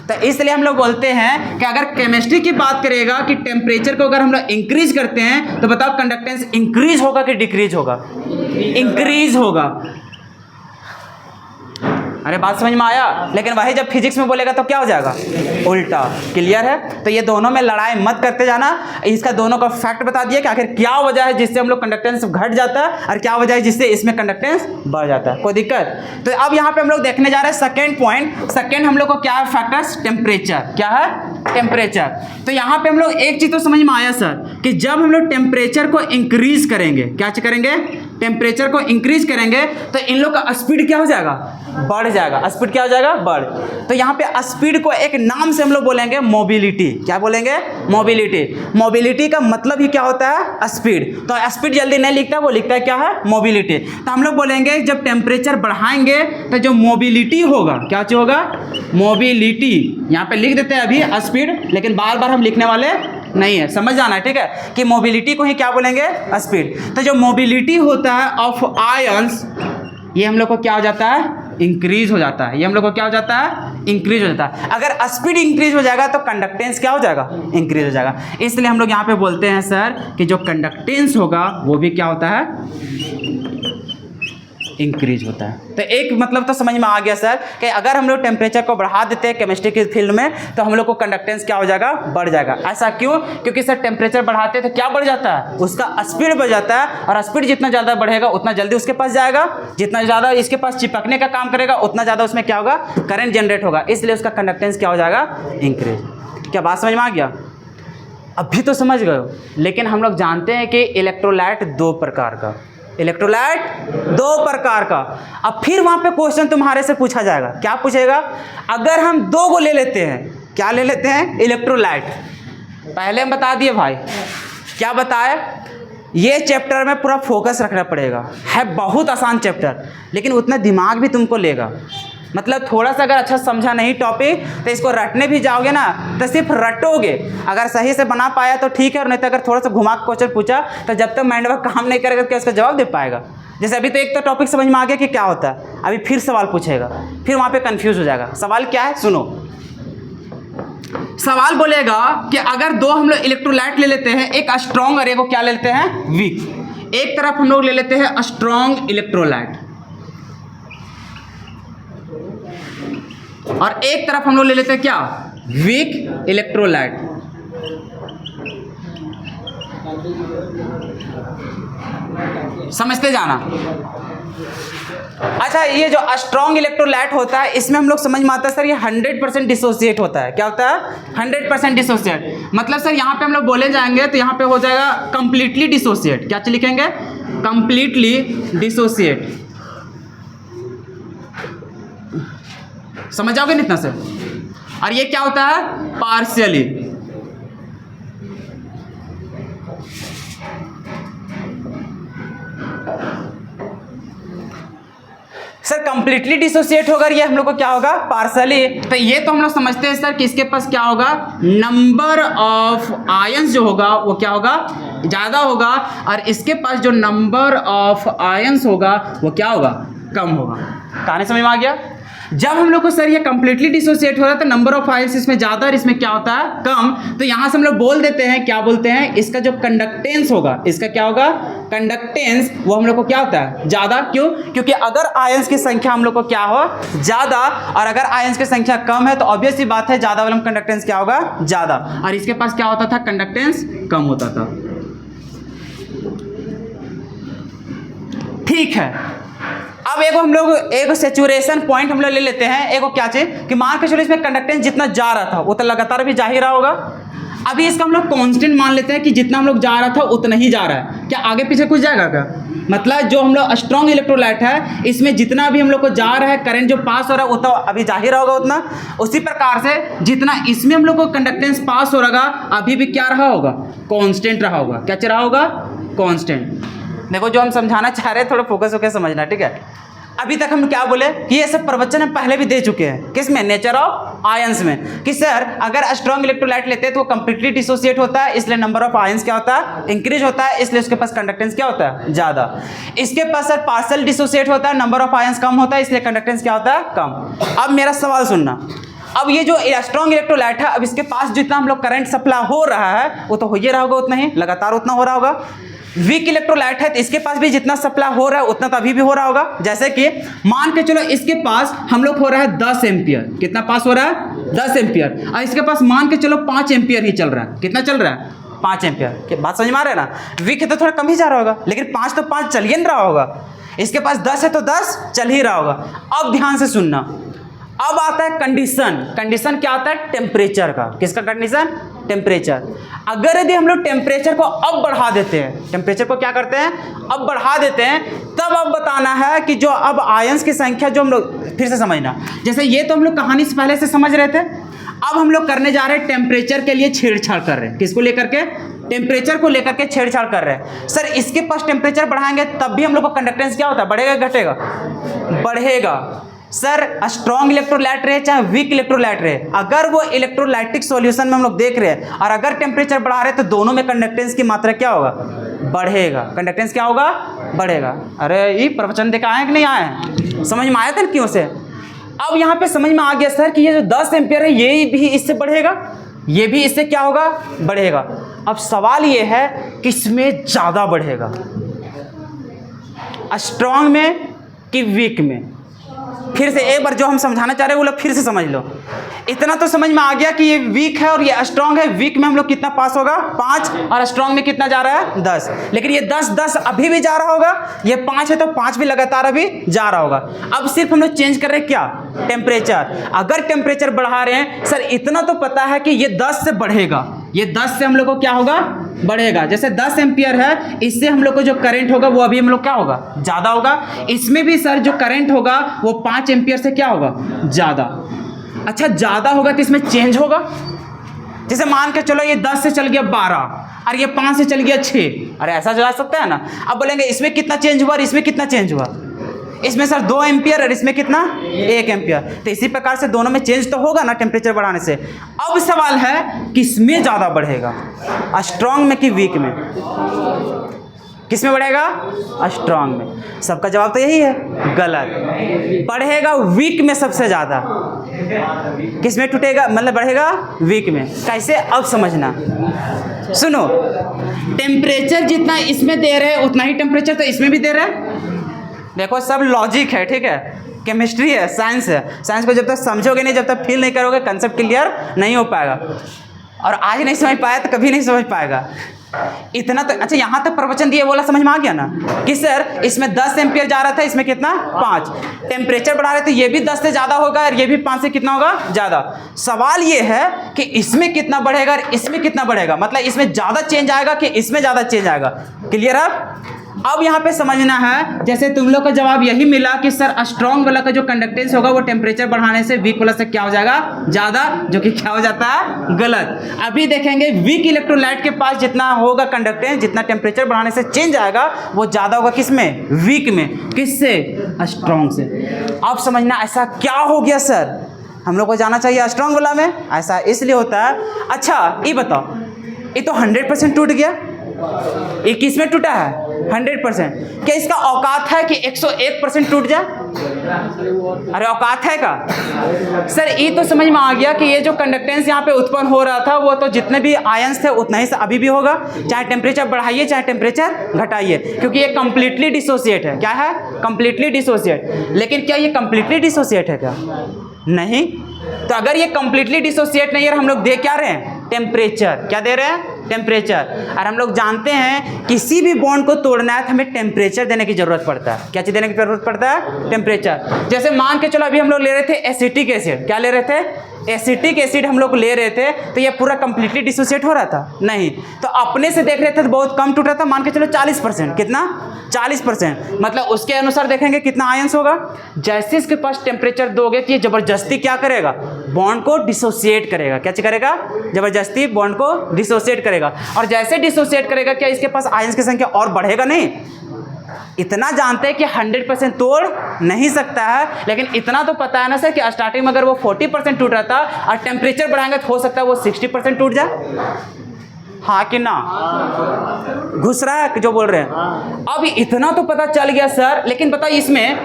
तो इसलिए हम लोग बोलते हैं कि अगर केमिस्ट्री की बात करेगा कि टेम्परेचर को अगर हम लोग इंक्रीज करते हैं तो बताओ कंडक्टेंस इंक्रीज होगा कि डिक्रीज होगा, इंक्रीज होगा। अरे बात समझ में आया। लेकिन वही जब फिजिक्स में बोलेगा तो क्या हो जाएगा, उल्टा। क्लियर है। तो ये दोनों में लड़ाई मत करते जाना, इसका दोनों का फैक्ट बता दिया कि आखिर क्या वजह है जिससे हम लोग कंडक्टेंस घट जाता है और क्या वजह है जिससे इसमें कंडक्टेंस बढ़ जाता है। कोई दिक्कत। तो अब यहाँ पे हम लोग देखने जा रहे हैं सेकेंड पॉइंट। सेकेंड हम लोग को क्या है, फैक्टर्स, टेम्परेचर। क्या है, टेम्परेचर। तो यहाँ पे हम लोग एक चीज तो समझ में आया सर कि जब हम लोग टेम्परेचर को इंक्रीज करेंगे, क्या करेंगे, टेम्परेचर को इंक्रीज करेंगे तो इन लोग का स्पीड क्या हो जाएगा, बढ़ जाएगा। स्पीड क्या हो जाएगा, बढ़। तो यहाँ पे स्पीड को एक नाम से हम लोग बोलेंगे मोबिलिटी। क्या बोलेंगे, मोबिलिटी। मोबिलिटी का मतलब ही क्या होता है, स्पीड। तो स्पीड जल्दी नहीं लिखता, वो लिखता है क्या है, मोबिलिटी। तो हम लोग बोलेंगे जब टेम्परेचर बढ़ाएंगे तो जो मोबिलिटी होगा, क्या चीज होगा, मोबिलिटी। यहाँ पे लिख देते हैं अभी स्पीड, लेकिन बार बार हम लिखने वाले नहीं है, समझ जाना है, ठीक है, कि मोबिलिटी को ही क्या बोलेंगे, स्पीड। तो जो मोबिलिटी होता है ऑफ आयंस, ये हम लोग को क्या हो जाता है, इंक्रीज हो जाता है। ये हम लोग को क्या हो जाता है, इंक्रीज हो जाता है। अगर स्पीड इंक्रीज हो जाएगा तो कंडक्टेंस क्या हो जाएगा, इंक्रीज हो जाएगा। इसलिए हम लोग यहाँ पे बोलते हैं सर कि जो कंडक्टेंस होगा वो भी क्या होता है, इंक्रीज होता है। तो एक मतलब तो समझ में आ गया सर कि अगर हम लोग टेम्परेचर को बढ़ा देते हैं केमिस्ट्री के फील्ड में तो हम लोग को कंडक्टेंस क्या हो जाएगा, बढ़ जाएगा। ऐसा क्यों, क्योंकि सर टेम्परेचर बढ़ाते हैं तो क्या बढ़ जाता है, उसका स्पीड बढ़ जाता है, और स्पीड जितना ज़्यादा बढ़ेगा उतना जल्दी उसके पास जाएगा, जितना ज़्यादा इसके पास चिपकने का काम करेगा उतना ज़्यादा उसमें क्या होगा, करंट जनरेट होगा, इसलिए उसका कंडक्टेंस क्या हो जाएगा, इंक्रीज। क्या बात समझ में आ गया, अभी तो समझ गए हो। लेकिन हम लोग जानते हैं कि इलेक्ट्रोलाइट दो प्रकार का, इलेक्ट्रोलाइट 2 प्रकार का। अब फिर वहां पे क्वेश्चन तुम्हारे से पूछा जाएगा, क्या पूछेगा? अगर हम 2 को ले लेते हैं, क्या ले लेते हैं? इलेक्ट्रोलाइट। पहले हम बता दिए भाई, क्या बताए? ये चैप्टर में पूरा फोकस रखना पड़ेगा, है बहुत आसान चैप्टर, लेकिन उतना दिमाग भी तुमको लेगा। मतलब थोड़ा सा अगर अच्छा समझा नहीं टॉपिक तो इसको रटने भी जाओगे ना तो सिर्फ रटोगे। अगर सही से बना पाया तो ठीक है, और नहीं तो अगर थोड़ा सा घुमा क्वेश्चन पूछा तो जब तक माइंड वर्क काम नहीं करेगा क्या उसका जवाब दे पाएगा? जैसे अभी तो एक तो टॉपिक समझ में आ गया कि क्या होता है, अभी फिर सवाल पूछेगा, फिर वहाँ पे कंफ्यूज हो जाएगा। सवाल क्या है सुनो। सवाल बोलेगा कि अगर 2 हम लोग इलेक्ट्रोलाइट ले लेते हैं, एक स्ट्रॉन्ग और एक को क्या ले लेते हैं? वीक। एक तरफ हम लोग ले लेते हैं स्ट्रॉन्ग इलेक्ट्रोलाइट और एक तरफ हम लोग ले लेते हैं क्या? Weak electrolyte. समझते जाना। अच्छा, ये जो स्ट्रॉन्ग इलेक्ट्रोलाइट होता है इसमें हम लोग समझ में आता है सर ये 100% डिसोसिएट होता है। क्या होता है? 100% डिसोसिएट। मतलब सर यहाँ पे हम लोग बोले जाएंगे तो यहाँ पे हो जाएगा कंप्लीटली डिसोसिएट। क्या लिखेंगे? Completely dissociate. समझ जाओगे इतना से। और ये क्या होता है? पार्शियली। सर कंप्लीटली डिसोसिएट होगा, ये हम लोग को क्या होगा? पार्शियली। तो ये तो हम लोग समझते हैं सर कि इसके पास क्या होगा? नंबर ऑफ आयंस जो होगा वो क्या होगा? ज़्यादा होगा, और इसके पास जो नंबर ऑफ आयंस होगा वो क्या होगा? कम होगा। कहानी समझ में आ गया? जब हम लोग को सर ये कंप्लीटली डिसोसिएट हो रहा है तो नंबर ऑफ आयंस इसमें ज़्यादा और इसमें क्या होता है? कम। तो यहाँ से हम लोग बोल देते हैं, क्या बोलते हैं? इसका जो कंडक्टेंस होगा, इसका क्या होगा? कंडक्टेंस, वो हम लोग को क्या होता है? ज़्यादा। क्यों? क्योंकि अगर आयंस की संख्या हम लोग को क्या हो? ज़्यादा, और अगर आयंस की संख्या कम है तो ऑब्वियस सी बात है ज़्यादा वाला कंडक्टेंस क्या होगा? ज़्यादा। और इसके पास क्या होता था? कंडक्टेंस कम होता था। ठीक है। अब एक हम लोग एक सैचुरेशन पॉइंट हम लोग ले लेते हैं। एक क्या चीज कि मान के चलो इसमें कंडक्टेंस जितना जा रहा था वो तो लगातार भी जा ही रहा होगा। अभी इसका हम लोग कांस्टेंट मान लेते हैं कि जितना हम लोग जा रहा था उतना ही जा रहा है। क्या आगे पीछे कुछ जाएगा क्या? मतलब जो हम लोग स्ट्रॉन्ग इलेक्ट्रोलाइट है इसमें जितना भी हम लोग को जा रहा है, करंट जो पास हो रहा है वो तो अभी जा ही रहा होगा उतना। उसी प्रकार से जितना इसमें हम लोग को कंडक्टेंस पास हो रहा अभी भी क्या रहा होगा? कांस्टेंट रहा होगा। क्या रहा होगा? कांस्टेंट। देखो जो हम समझाना चाह रहे हैं थोड़ा फोकस होकर समझना, ठीक है? अभी तक हम क्या बोले कि ये सब प्रवचन हम पहले भी दे चुके हैं। किसमें? नेचर ऑफ आयंस में। कि सर अगर स्ट्रॉन्ग इलेक्ट्रोलाइट लेते हैं तो वो कंप्लीटली डिसोसिएट होता है, इसलिए नंबर ऑफ आयंस क्या होता है? इंक्रीज होता है, इसलिए उसके पास कंडक्टेंस क्या होता है? ज़्यादा। इसके पास सर पार्शियल डिसोसिएट होता है, नंबर ऑफ आयंस कम होता है, इसलिए कंडक्टेंस क्या होता है? कम। अब मेरा सवाल सुनना। अब ये जो स्ट्रॉन्ग इलेक्ट्रोलाइट है, अब इसके पास जितना हम लोग करंट सप्लाई हो रहा है वो तो हो ही रहा होगा उतना ही, लगातार उतना हो रहा होगा। वीक इलेक्ट्रोलाइट है तो इसके पास भी जितना सप्लाई हो रहा है उतना तो अभी भी हो रहा होगा। जैसे कि मान के चलो इसके पास हम लोग हो रहा है 10 एम्पियर। कितना पास हो रहा है? 10 एम्पियर। और इसके पास मान के चलो 5 एम्पियर ही चल रहा है। कितना चल रहा है? 5 एम्पियर। बात समझ में आ रहा है ना? वीक है तो थोड़ा कम ही जा रहा होगा, लेकिन 5 तो 5 चल ही नहीं रहा होगा। इसके पास 10 है तो 10 चल ही रहा होगा। अब ध्यान से सुनना, अब आता है कंडीशन। कंडीशन क्या आता है? टेम्परेचर का। किसका कंडीशन? टेम्परेचर। अगर यदि हम लोग टेम्परेचर को अब बढ़ा देते हैं, टेम्परेचर को क्या करते हैं? अब बढ़ा देते हैं, तब अब बताना है कि जो अब आयंस की संख्या जो हम लोग फिर से समझना। जैसे ये तो हम लोग कहानी से पहले से समझ रहे थे, अब हम लोग करने जा रहे हैं टेम्परेचर के लिए छेड़छाड़ कर रहे हैं। किसको लेकर के? टेम्परेचर को लेकर के छेड़छाड़ कर रहे हैं। सर इसके पास टेम्परेचर बढ़ाएंगे तब भी हम लोग को कंडक्टेंस क्या होता है? बढ़ेगा घटेगा? बढ़ेगा। सर स्ट्रॉन्ग इलेक्ट्रोलाइट रहे चाहे वीक इलेक्ट्रोलाइट रहे, अगर वो इलेक्ट्रोलाइटिक सॉल्यूशन में हम लोग देख रहे हैं और अगर टेम्परेचर बढ़ा रहे हैं तो दोनों में कंडक्टेंस की मात्रा क्या होगा? बढ़ेगा। कंडक्टेंस क्या होगा? बढ़ेगा। अरे ये प्रवचन देखा आए कि नहीं आए? समझ में आया था क्यों से? अब यहाँ पे समझ में आ गया सर कि ये जो 10 एम्पियर है ये भी इससे बढ़ेगा, ये भी इससे क्या होगा? बढ़ेगा। अब सवाल ये है किसमें ज़्यादा बढ़ेगा, स्ट्रॉन्ग में कि वीक में? फिर से एक बार जो हम समझाना चाह रहे हैं वो लोग फिर से समझ लो। इतना तो समझ में आ गया कि ये वीक है और ये स्ट्रॉन्ग है। वीक में हम लोग कितना पास होगा? 5, और स्ट्रॉन्ग में कितना जा रहा है? 10। लेकिन ये 10 अभी भी जा रहा होगा, ये 5 है तो 5 भी लगातार अभी जा रहा होगा। अब सिर्फ हम लोग चेंज कर रहे हैं क्या? टेम्परेचर। अगर टेम्परेचर बढ़ा रहे हैं सर, इतना तो पता है कि ये 10 से बढ़ेगा, ये 10 से हम लोग को क्या होगा? बढ़ेगा। जैसे 10 एम्पियर है, इससे हम लोग को जो करंट होगा वो अभी हम लोग क्या होगा, ज़्यादा होगा। इसमें भी सर जो करंट होगा वो 5 एम्पियर से क्या होगा, ज़्यादा। अच्छा, ज़्यादा होगा तो इसमें चेंज होगा। जैसे मान के चलो ये 10 से चल गया 12 और ये 5 से चल गया 6, अरे ऐसा जा सकता है ना। अब बोलेंगे इसमें कितना चेंज हुआ और इसमें कितना चेंज हुआ, इसमें सर 2 एम्पियर और इसमें कितना 1 एम्पियर। तो इसी प्रकार से दोनों में चेंज तो होगा ना टेम्परेचर बढ़ाने से। अब सवाल है किसमें ज़्यादा बढ़ेगा, स्ट्रॉन्ग में कि वीक में? किसमें बढ़ेगा, स्ट्रॉन्ग में। सबका जवाब तो यही है, गलत। बढ़ेगा वीक में सबसे ज़्यादा। किसमें टूटेगा, मतलब बढ़ेगा वीक में। कैसे, अब समझना। सुनो, टेम्परेचर जितना इसमें दे रहे हैं उतना ही टेम्परेचर तो इसमें भी दे रहे हैं। देखो सब लॉजिक है, ठीक है, केमिस्ट्री है, साइंस है। साइंस को जब तक समझोगे नहीं, जब तक फील नहीं करोगे, कंसेप्ट क्लियर नहीं हो पाएगा। और आज नहीं समझ पाया तो कभी नहीं समझ पाएगा। इतना तो अच्छा, यहाँ तक प्रवचन दिए बोला समझ में आ गया ना कि सर इसमें 10 एम्पियर जा रहा था, इसमें कितना 5। टेम्परेचर बढ़ा रहे तो ये भी 10 से ज़्यादा होगा और ये भी 5 से कितना होगा, ज़्यादा। सवाल ये है कि इसमें कितना बढ़ेगा और इसमें कितना बढ़ेगा, मतलब इसमें ज़्यादा चेंज आएगा कि इसमें ज़्यादा चेंज आएगा। क्लियर है? अब यहाँ पे समझना है, जैसे तुम लोग का जवाब यही मिला कि सर स्ट्रॉन्ग वाला का जो कंडक्टेंस होगा वो टेम्परेचर बढ़ाने से वीक वाला से क्या हो जाएगा, ज़्यादा, जो कि क्या हो जाता है, गलत। अभी देखेंगे वीक इलेक्ट्रोलाइट के पास जितना होगा कंडक्टेंस, जितना टेम्परेचर बढ़ाने से चेंज आएगा वो ज़्यादा होगा किसमें, वीक में। किससे, स्ट्रॉन्ग से। अब समझना ऐसा क्या हो गया सर, हम लोग को जाना चाहिए स्ट्रॉन्ग वाला में। ऐसा इसलिए होता है। अच्छा ये बताओ, ये तो 100% टूट गया, ये किस में टूटा है, 100%। क्या इसका औकात है कि 101% टूट जाए? अरे औकात है का सर? ये तो समझ में आ गया कि ये जो कंडक्टेंस यहाँ पे उत्पन्न हो रहा था वो तो जितने भी आयंस थे उतना ही से अभी भी होगा, चाहे टेम्परेचर बढ़ाइए चाहे टेम्परेचर घटाइए, क्योंकि ये कंप्लीटली डिसोसिएट है। क्या है, कंप्लीटली डिसोसिएट। लेकिन क्या ये कंप्लीटली डिसोसिएट है क्या? नहीं। तो अगर ये कंप्लीटली डिसोसिएट नहीं है, हम लोग दे क्या रहे हैं, टेम्परेचर। क्या दे रहे हैं, टेम्परेचर। और हम लोग जानते हैं किसी भी बॉन्ड को तोड़ना है तो हमें टेम्परेचर देने की जरूरत पड़ता है। क्या चीज देने की जरूरत पड़ता है, टेम्परेचर। जैसे मान के चलो अभी हम लोग ले रहे थे एसिटिक एसिड, क्या ले रहे थे, एसिटिक एसिड हम लोग ले रहे थे, तो ये पूरा कंप्लीटली डिसोसिएट हो रहा था, नहीं। तो अपने से देख रहे थे तो बहुत कम टूट रहा था, मान के चलो 40%। कितना, 40%। मतलब उसके अनुसार देखेंगे कितना आयंस होगा। जैसे इसके पास टेम्परेचर दोगे तो ये जबरदस्ती क्या करेगा, बॉन्ड को डिसोसिएट करेगा। क्या करेगा, जबरदस्ती बॉन्ड को डिसोसिएट करेगा। और जैसे डिसोसिएट करेगा, क्या इसके पास आयंस की संख्या और बढ़ेगा? नहीं। इतना जानते हैं कि 100% तोड़ नहीं सकता है, लेकिन इतना तो पता है ना सर कि स्टार्टिंग में अगर वो 40% टूट रहा था और टेम्परेचर बढ़ाएंगे तो हो सकता है वो 60% टूट जाए। हाँ कि ना, घुस रहा है जो बोल रहे हैं। अब इतना तो पता चल गया सर, लेकिन बताओ इसमें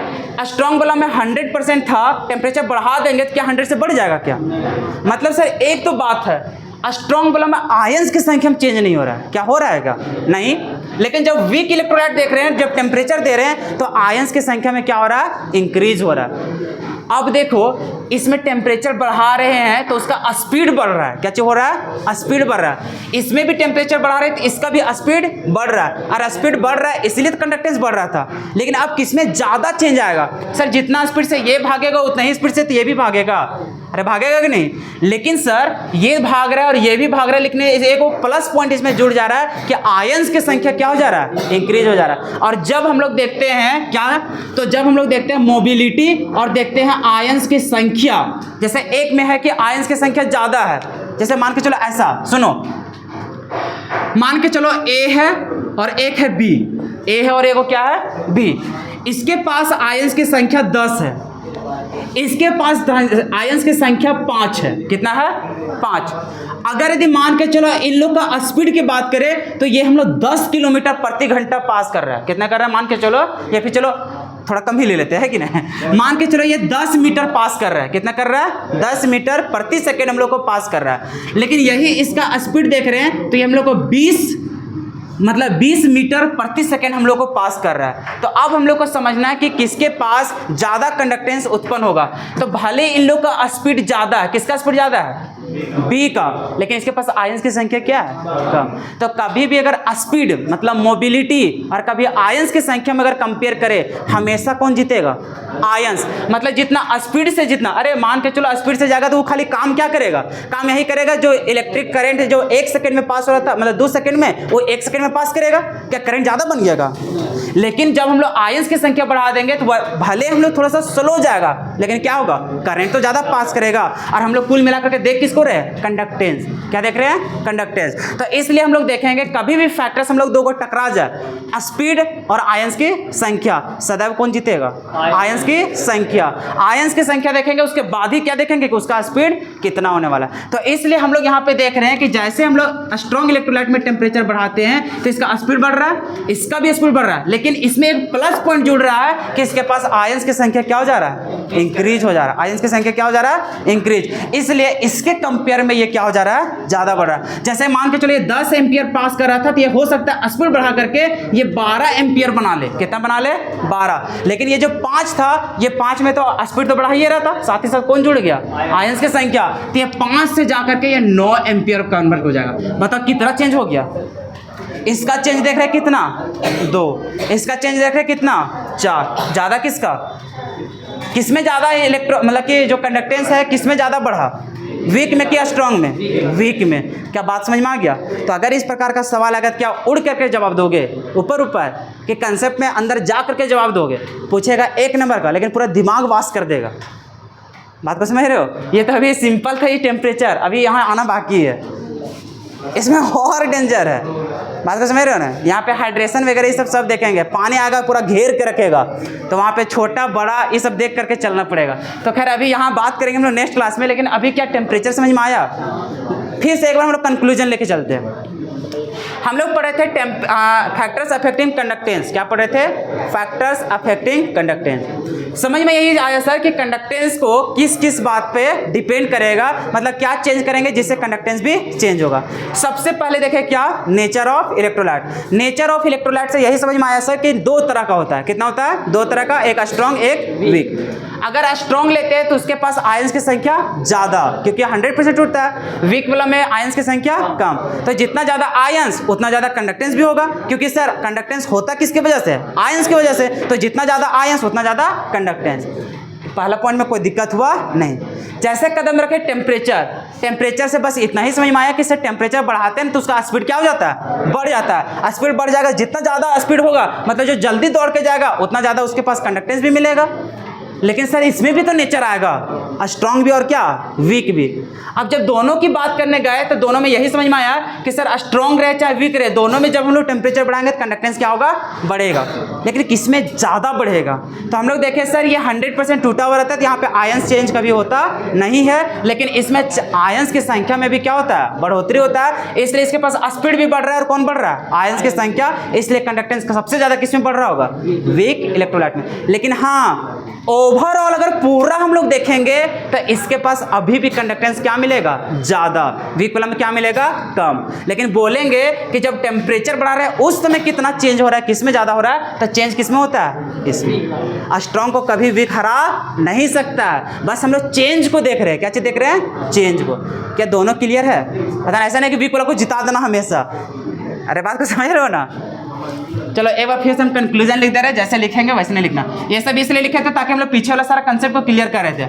स्ट्रॉन्ग वाला में 100% था, टेम्परेचर बढ़ा देंगे तो क्या 100 से बढ़ जाएगा क्या? मतलब सर एक तो बात है, स्ट्रॉन्ग वाला में आयंस की संख्या में चेंज नहीं हो रहा है। क्या हो रहा है क्या? नहीं। लेकिन जब वीक इलेक्ट्रोलाइट देख रहे हैं, जब टेम्परेचर दे रहे हैं, तो आयंस की संख्या में क्या हो रहा है, इंक्रीज हो रहा है। अब देखो इसमें टेम्परेचर बढ़ा रहे हैं तो उसका स्पीड बढ़ रहा है। क्या हो रहा है, स्पीड बढ़ रहा है। इसमें भी टेम्परेचर बढ़ा रहे हैं तो इसका भी स्पीड बढ़ रहा है, और स्पीड बढ़ रहा है इसलिए तो कंडक्टेंस बढ़ रहा था। लेकिन अब किसमें ज़्यादा चेंज आएगा सर? जितना स्पीड से ये भागेगा उतना ही स्पीड से तो ये भी भागेगा। अरे भागेगा कि नहीं? लेकिन सर ये भाग रहा है और ये भी भाग रहा है, लेकिन एक प्लस पॉइंट इसमें जुड़ जा रहा है कि आयंस की संख्या क्या हो जा रहा है, इंक्रीज हो जा रहा है। और जब हम लोग देखते हैं क्या, तो जब हम लोग देखते हैं मोबिलिटी और देखते हैं आयंस की संख्या, जैसे एक में है कि आयंस की संख्या ज़्यादा है, जैसे मान के चलो ऐसा, सुनो मान के चलो ए है और एक है बी, ए है और एक क्या है, बी। इसके पास आयंस की संख्या 10 है, इसके पास आयंस की संख्या 5 है। कितना है, 5। अगर यदि मान के चलो इन लोग का स्पीड की बात करें तो ये हम लोग 10 किलोमीटर प्रति घंटा पास कर रहा है। कितना कर रहा है मान के चलो, या फिर चलो थोड़ा कम ही ले लेते हैं कि नहीं, मान के चलो ये 10 मीटर पास कर रहा है। कितना कर रहा है, 10 मीटर प्रति सेकेंड हम लोग को पास कर रहा है। लेकिन यही इसका स्पीड देख रहे हैं तो ये हम लोग को 20 मीटर प्रति सेकेंड हम लोग को पास कर रहा है। तो अब हम लोग को समझना है कि किसके पास ज़्यादा कंडक्टेंस उत्पन्न होगा। तो भले इन लोग का स्पीड ज़्यादा है, किसका स्पीड ज़्यादा है, बी का, लेकिन इसके पास आयंस की संख्या क्या है? कम। तो कभी भी अगर स्पीड मतलब मोबिलिटी और कभी आयंस की संख्या में अगर कंपेयर करें, हमेशा कौन जीतेगा? आयंस। मतलब जितना स्पीड से जितना, अरे मान के चलो स्पीड से जाएगा तो वो खाली काम क्या करेगा? काम यही करेगा जो इलेक्ट्रिक करंट जो 1 सेकंड में पास हो रहा था, मतलब 2 सेकंड में, वो 1 सेकंड में पास करेगा। क्या करंट ज़्यादा बन जाएगा? लेकिन जब हम लोग आयंस की संख्या बढ़ा देंगे तो भले हम लोग थोड़ा सा स्लो जाएगा, लेकिन क्या होगा? करंट तो ज़्यादा पास करेगा। और हम लोग कुल मिलाकर के देख किसको रहे हैं? कंडक्टेंस। क्या देख रहे हैं? कंडक्टेंस। तो इसलिए हम लोग देखेंगे कभी भी फैक्टर्स हम लोग दो को टकरा जाए, स्पीड और आयंस की संख्या, सदैव कौन जीतेगा? आयंस की संख्या। आयंस की संख्या देखेंगे, उसके बाद ही क्या देखेंगे कि उसका स्पीड कितना होने वाला है। तो इसलिए हम लोग यहाँ पे देख रहे हैं कि जैसे हम लोग स्ट्रॉन्ग इलेक्ट्रोलाइट में टेम्परेचर बढ़ाते हैं तो इसका स्पीड बढ़ रहा है, इसका भी स्पीड बढ़ रहा है, लेकिन इसमें एक प्लस पॉइंट जुड़ रहा है कि इसके पास आयंस की संख्या क्या हो जा रहा है? इंक्रीज हो जा रहा है। आयंस की संख्या क्या हो जा रहा है? इंक्रीज। इसलिए इसके कंपेयर में ये क्या हो जा रहा है? ज्यादा बढ़ रहा है। जैसे मान के चलो ये 10 एम्पियर पास कर रहा था तो ये हो सकता है स्पीड बढ़ा करके ये 12 एम्पियर बना ले। कितना बना ले? 12। लेकिन ये जो 5 था, ये 5 में तो स्पीड तो बढ़ा ही रहा था, साथ ही साथ कौन जुड़ गया? आयंस की संख्या। तो ये 5 से जाकर के ये 9 एम्पियर कन्वर्ट हो जाएगा। बताओ कितना चेंज हो गया? इसका चेंज देख रहे हैं कितना? 2। इसका चेंज देख रहे हैं कितना? 4। ज्यादा किसका? किसमें ज्यादा इलेक्ट्रो मतलब कि जो कंडक्टेंस है किसमें ज्यादा बढ़ा? वीक में कि स्ट्रॉन्ग में? वीक में। क्या बात समझ में आ गया? तो अगर इस प्रकार का सवाल आएगा क्या उड़ करके जवाब दोगे? ऊपर ऊपर कि कंसेप्ट में अंदर जा करके जवाब दोगे? पूछेगा 1 नंबर का, लेकिन पूरा दिमाग वाश कर देगा। बात को समझ रहे हो? ये तो अभी सिंपल था ये टेम्परेचर, अभी यहाँ आना बाकी है, इसमें और डेंजर है। बात को समझ रहे हो ना? यहाँ पे हाइड्रेशन वगैरह ये सब देखेंगे, पानी आएगा पूरा घेर के रखेगा, तो वहाँ पे छोटा बड़ा ये सब देख करके चलना पड़ेगा। तो खैर अभी यहाँ बात करेंगे हम लोग नेक्स्ट क्लास में, लेकिन अभी क्या टेम्परेचर समझ में आया? फिर से एक बार हम लोग कंक्लूजन लेके चलते हैं। हम लोग पढ़े थे फैक्टर्स अफेक्टिंग कंडक्टेंस। क्या पढ़े थे? Factors affecting conductance. समझ में यही आया सर कि कंडक्टेंस को किस किस बात पे डिपेंड करेगा, मतलब क्या चेंज करेंगे जिससे कंडक्टेंस भी चेंज होगा। सबसे पहले देखें क्या? Nature of electrolyte. Nature of electrolyte से यही समझ में आया सर कि 2 तरह का होता है। कितना होता है? 2 तरह का, एक स्ट्रॉन्ग एक वीक। अगर स्ट्रॉन्ग लेते हैं तो उसके पास आयंस की संख्या ज़्यादा, क्योंकि 100% उठता है। वीक वाला में आयंस की संख्या कम। तो जितना ज़्यादा आयंस उतना ज़्यादा कंडक्टेंस भी होगा, क्योंकि सर कंडक्टेंस होता किसकी वजह से? आयंस की वजह से। तो जितना ज़्यादा आयंस उतना ज़्यादा कंडक्टेंस। पहला पॉइंट में कोई दिक्कत हुआ नहीं। जैसे कदम रखे टेम्परेचर। टेम्परेचर से बस इतना ही समझ में आया कि सर टेम्परेचर बढ़ाते हैं तो उसका स्पीड क्या हो जाता है? बढ़ जाता है। स्पीड बढ़ जाएगा, जितना ज़्यादा स्पीड होगा मतलब जो जल्दी दौड़ के जाएगा उतना ज़्यादा उसके पास कंडक्टेंस भी मिलेगा। लेकिन सर इसमें भी तो नेचर आएगा, स्ट्रॉन्ग भी और क्या? वीक भी। अब जब दोनों की बात करने गए तो दोनों में यही समझ में आया कि सर स्ट्रॉन्ग रहे चाहे वीक रहे, दोनों में जब हम लोग टेम्परेचर बढ़ाएंगे तो कंडक्टेंस क्या होगा? बढ़ेगा। लेकिन किसमें ज़्यादा बढ़ेगा? तो हम लोग देखें सर ये 100% टूटा हुआ रहता है, तो यहाँ पे आयंस चेंज कभी होता नहीं है, लेकिन इसमें आयंस की संख्या में भी क्या होता है? बढ़ोतरी होता है। इसलिए इसके पास स्पीड भी बढ़ रहा है। और कौन बढ़ रहा है? आयंस की संख्या। इसलिए कंडक्टेंस का सबसे ज़्यादा किसमें बढ़ रहा होगा? वीक इलेक्ट्रोलाइट में। लेकिन हाँ, ओवरऑल अगर पूरा हम लोग देखेंगे तो इसके पास अभी भी कंडक्टेंस क्या मिलेगा? ज़्यादा। वीक वाला में क्या मिलेगा? कम। लेकिन बोलेंगे कि जब टेम्परेचर बढ़ा रहे हैं उस समय कितना चेंज हो रहा है, किसमें ज़्यादा हो रहा है? तो चेंज किसमें होता है? इसमें। स्ट्रॉन्ग को कभी वीक हरा नहीं सकता। बस हम लोग चेंज को देख रहे हैं। क्या चीज़ देख रहे हैं? चेंज को। क्या दोनों क्लियर है? पता ऐसा नहीं कि वीक वाला को जिता देना हमेशा। अरे बात को समझ रहे हो ना? चलो एक बार फिर से हम कंक्लूजन लिख दे रहे हैं, जैसे लिखेंगे वैसे नहीं लिखना। ये सब इसलिए लिखे थे ताकि हम लोग पीछे वाला सारा कंसेप्ट को क्लियर कर रहे थे।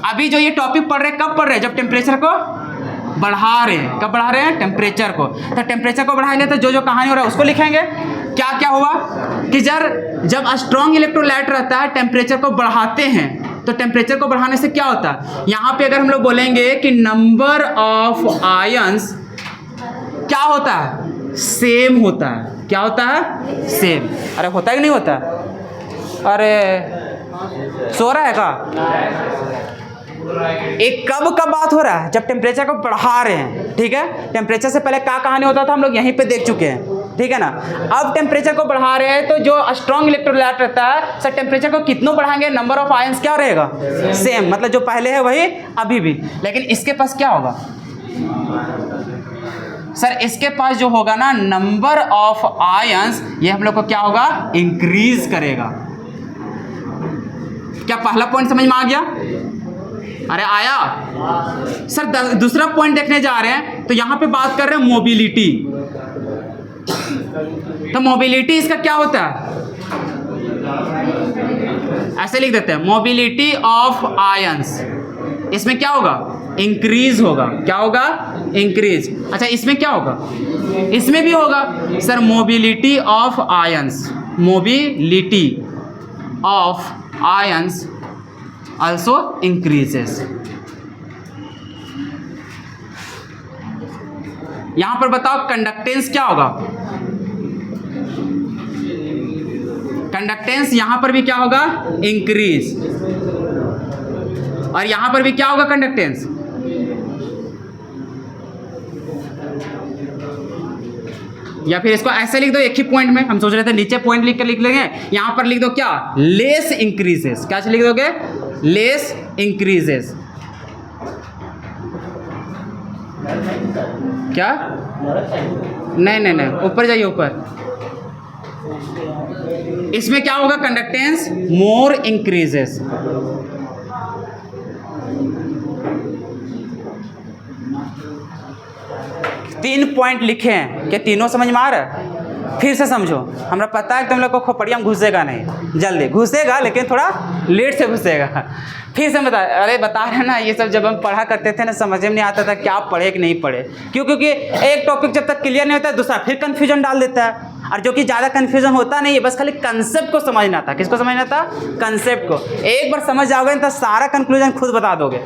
अभी जो ये टॉपिक पढ़ रहे हैं, कब पढ़ रहे हैं? जब टेम्परेचर को बढ़ा रहे हैं। कब बढ़ा रहे हैं? टेम्परेचर को। तो टेम्परेचर को बढ़ाएंगे तो जो जो कहानी हो रहा है उसको लिखेंगे। क्या क्या हुआ कि जब स्ट्रॉन्ग इलेक्ट्रोलाइट रहता है टेम्परेचर को बढ़ाते हैं, तो टेम्परेचर को बढ़ाने से क्या होता है? यहाँ पे अगर हम लोग बोलेंगे कि नंबर ऑफ आयंस क्या होता है? सेम होता है। क्या होता है? सेम। अरे होता है कि नहीं होता? अरे सो रहा है का? एक कब का बात हो रहा है? जब टेम्परेचर को बढ़ा रहे हैं। ठीक है, टेम्परेचर से पहले क्या कहानी होता था हम लोग यहीं पे देख चुके हैं। ठीक है ना? अब टेम्परेचर को बढ़ा रहे हैं तो जो स्ट्रॉन्ग इलेक्ट्रोलाइट रहता है सर टेम्परेचर को कितनों बढ़ाएंगे? नंबर ऑफ आयंस क्या रहेगा? सेम। मतलब जो पहले है वही अभी भी। लेकिन इसके पास क्या होगा सर? इसके पास जो होगा ना नंबर ऑफ आयंस, ये हम लोग को क्या होगा? इंक्रीज करेगा। क्या पहला पॉइंट समझ में आ गया? अरे आया सर। दूसरा पॉइंट देखने जा रहे हैं तो यहाँ पे बात कर रहे हैं मोबिलिटी। तो मोबिलिटी इसका क्या होता है, ऐसे लिख देते हैं, मोबिलिटी ऑफ आयंस। इसमें क्या होगा, इंक्रीज होगा। क्या होगा, इंक्रीज। अच्छा इसमें क्या होगा, इसमें भी होगा sir, mobility of ions, mobility of ions also increases। यहां पर बताओ कंडक्टेंस क्या होगा, कंडक्टेंस यहां पर भी क्या होगा, इंक्रीज, और यहां पर भी क्या होगा, कंडक्टेंस। या फिर इसको ऐसे लिख दो एक ही पॉइंट में, हम सोच रहे थे नीचे पॉइंट लिख लेंगे, यहां पर लिख दो क्या, लेस इंक्रीजेस। क्या लिख दोगे, लेस इंक्रीजेस। क्या, नहीं, ऊपर जाइए, ऊपर। इसमें क्या होगा, कंडक्टेंस मोर इंक्रीजेस। तीन पॉइंट लिखे हैं, क्या तीनों समझ में आ रहा है? फिर से समझो, हमरा पता है कि तुम लोग को खोपड़िया में घुसेगा नहीं, जल्दी घुसेगा लेकिन थोड़ा लेट से घुसेगा। फिर से बता रहे हैं ना, ये सब जब हम पढ़ा करते थे ना, समझ में नहीं आता था क्या पढ़े कि नहीं पढ़े। क्यों? क्योंकि एक टॉपिक जब तक क्लियर नहीं होता है, दूसरा फिर कंफ्यूजन डाल देता है, और जो कि ज़्यादा कंफ्यूजन होता नहीं है, बस खाली कंसेप्ट को समझना था। किसको समझना था, कंसेप्ट को। एक बार समझ जाओगे तो सारा कंक्लूजन खुद बता दोगे।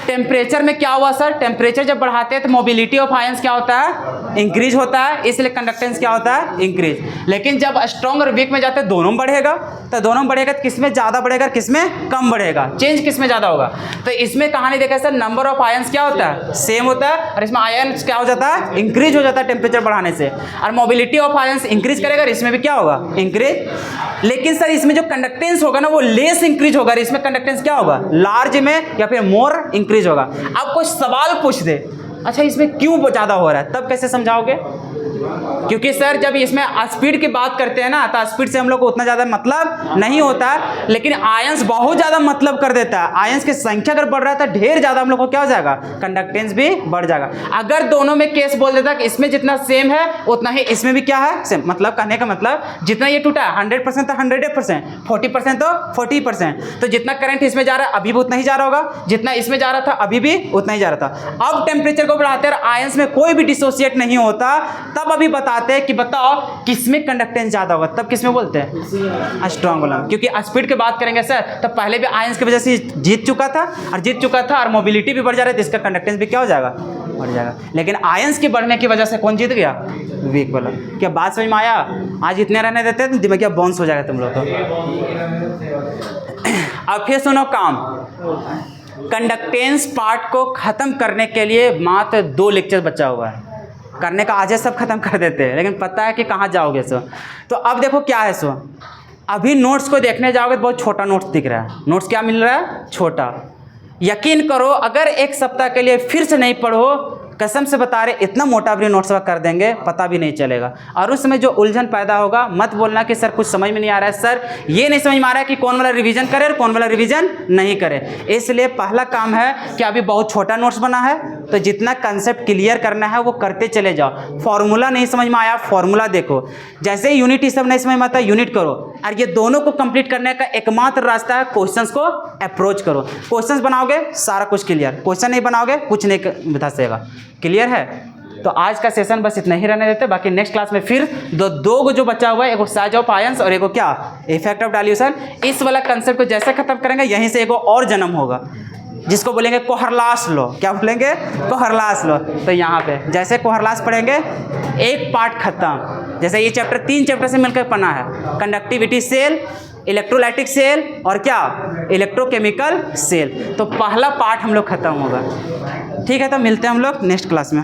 टेम्परेचर में क्या हुआ सर, टेम्परेचर जब बढ़ाते हैं तो मोबिलिटी ऑफ आयंस क्या होता है, इंक्रीज होता है, इसलिए कंडक्टेंस क्या होता है, इंक्रीज। लेकिन जब स्ट्रॉन्ग और वीक में जाते हैं दोनों बढ़ेगा, तो दोनों बढ़ेगा तो किसमें ज़्यादा बढ़ेगा, किसमें कम बढ़ेगा, चेंज किसमें ज़्यादा होगा। तो इसमें कहानी देखा सर, नंबर ऑफ आयंस क्या होता है, सेम होता है, और इसमें आयंस क्या हो जाता है, इंक्रीज हो जाता है टेम्परेचर बढ़ाने से। और मोबिलिटी ऑफ आयंस इंक्रीज करेगा, इसमें भी क्या होगा, इंक्रीज। लेकिन सर इसमें जो कंडक्टेंस होगा ना वो लेस इंक्रीज होगा, इसमें कंडक्टेंस क्या होगा, लार्ज में या फिर मोर इंक्रीज होगा। अब कुछ सवाल पूछ दे, अच्छा इसमें क्यों ज़्यादा हो रहा है, तब कैसे समझाओगे? क्योंकि सर जब इसमें स्पीड की बात करते हैं ना, तो स्पीड से हम लोग को उतना ज़्यादा मतलब नहीं होता है, लेकिन आयंस बहुत ज़्यादा मतलब कर देता है। आयंस की संख्या अगर बढ़ रहा है तो ढेर ज़्यादा हम लोग को क्या हो जाएगा, कंडक्टेंस भी बढ़ जाएगा। अगर दोनों में केस बोल देता कि इसमें जितना सेम है उतना ही इसमें भी क्या है, सेम। मतलब कहने का मतलब जितना ये टूटा है 100% तो 100%, 40% तो 40%, तो जितना करंट इसमें जा रहा है अभी भी उतना ही जा रहा होगा, जितना इसमें जा रहा था अभी भी उतना ही जा रहा था। अब टेम्परेचर को बढ़ाते हैं, आयंस में कोई भी डिसोसिएट नहीं होता, तब अभी बताते हैं कि बताओ किसमें कंडक्टेंस ज्यादा होगा, तब किसमें बोलते हैं, स्ट्रॉन्ग वाला। क्योंकि स्पीड की बात करेंगे सर, तब पहले भी आयंस की वजह से जीत चुका था, और मोबिलिटी भी बढ़ जा रहा है, तो इसका कंडक्टेंस भी क्या हो जाएगा, बढ़ जाएगा। लेकिन आयंस के बढ़ने की वजह से कौन जीत गया, वीक वाला। क्या बात समझ में आया? आज इतने रहने देते हैं तो दिमाग क्या बाउंस हो जाएगा तुम लोग को। अब फिर सुनो काम, कंडक्टेंस पार्ट को खत्म करने के लिए मात्र 2 लेक्चर बचा हुआ है। करने का आज सब खत्म कर देते हैं, लेकिन पता है कि कहाँ जाओगे सो। तो अब देखो क्या है सो, अभी नोट्स को देखने जाओगे तो बहुत छोटा नोट्स दिख रहा है। नोट्स क्या मिल रहा है, छोटा। यकीन करो अगर एक सप्ताह के लिए फिर से नहीं पढ़ो, कसम से बता रहे इतना मोटा भी नोट्स कर देंगे पता भी नहीं चलेगा। और उस समय जो उलझन पैदा होगा, मत बोलना कि सर कुछ समझ में नहीं आ रहा है, सर ये नहीं समझ में आ रहा है कि कौन वाला रिवीजन करे और कौन वाला रिवीजन नहीं करे। इसलिए पहला काम है कि अभी बहुत छोटा नोट्स बना है, तो जितना कंसेप्ट क्लियर करना है वो करते चले जाओ। फॉर्मूला नहीं समझ में आया, फॉर्मूला देखो। जैसे यूनिट ही सब नहीं समझ में आता, यूनिट करो। और ये दोनों को कंप्लीट करने का एकमात्र रास्ता है, क्वेश्चंस को अप्रोच करो। क्वेश्चंस बनाओगे सारा कुछ क्लियर, क्वेश्चन नहीं बनाओगे कुछ नहीं बता सकेगा। क्लियर है? तो आज का सेशन बस इतना ही रहने देते, बाकी नेक्स्ट क्लास में फिर दो जो बचा हुआ है, एक साइज ऑफ आयंस और एक क्या, इफेक्ट ऑफ डाइल्यूशन। इस वाला कंसेप्ट को जैसे खत्म करेंगे, यहीं से एक और जन्म होगा जिसको बोलेंगे कोहरलास लॉ। क्या बोलेंगे? कोहरलास लॉ। तो यहाँ पे जैसे कोहरलास पढ़ेंगे, एक पार्ट खत्म। जैसे ये चैप्टर 3 चैप्टर से मिलकर पढ़ना है, कंडक्टिविटी सेल, इलेक्ट्रोलाइटिक सेल और क्या, इलेक्ट्रोकेमिकल सेल। तो पहला पार्ट हम लोग खत्म होगा। ठीक है, तो मिलते हैं हम लोग नेक्स्ट क्लास में।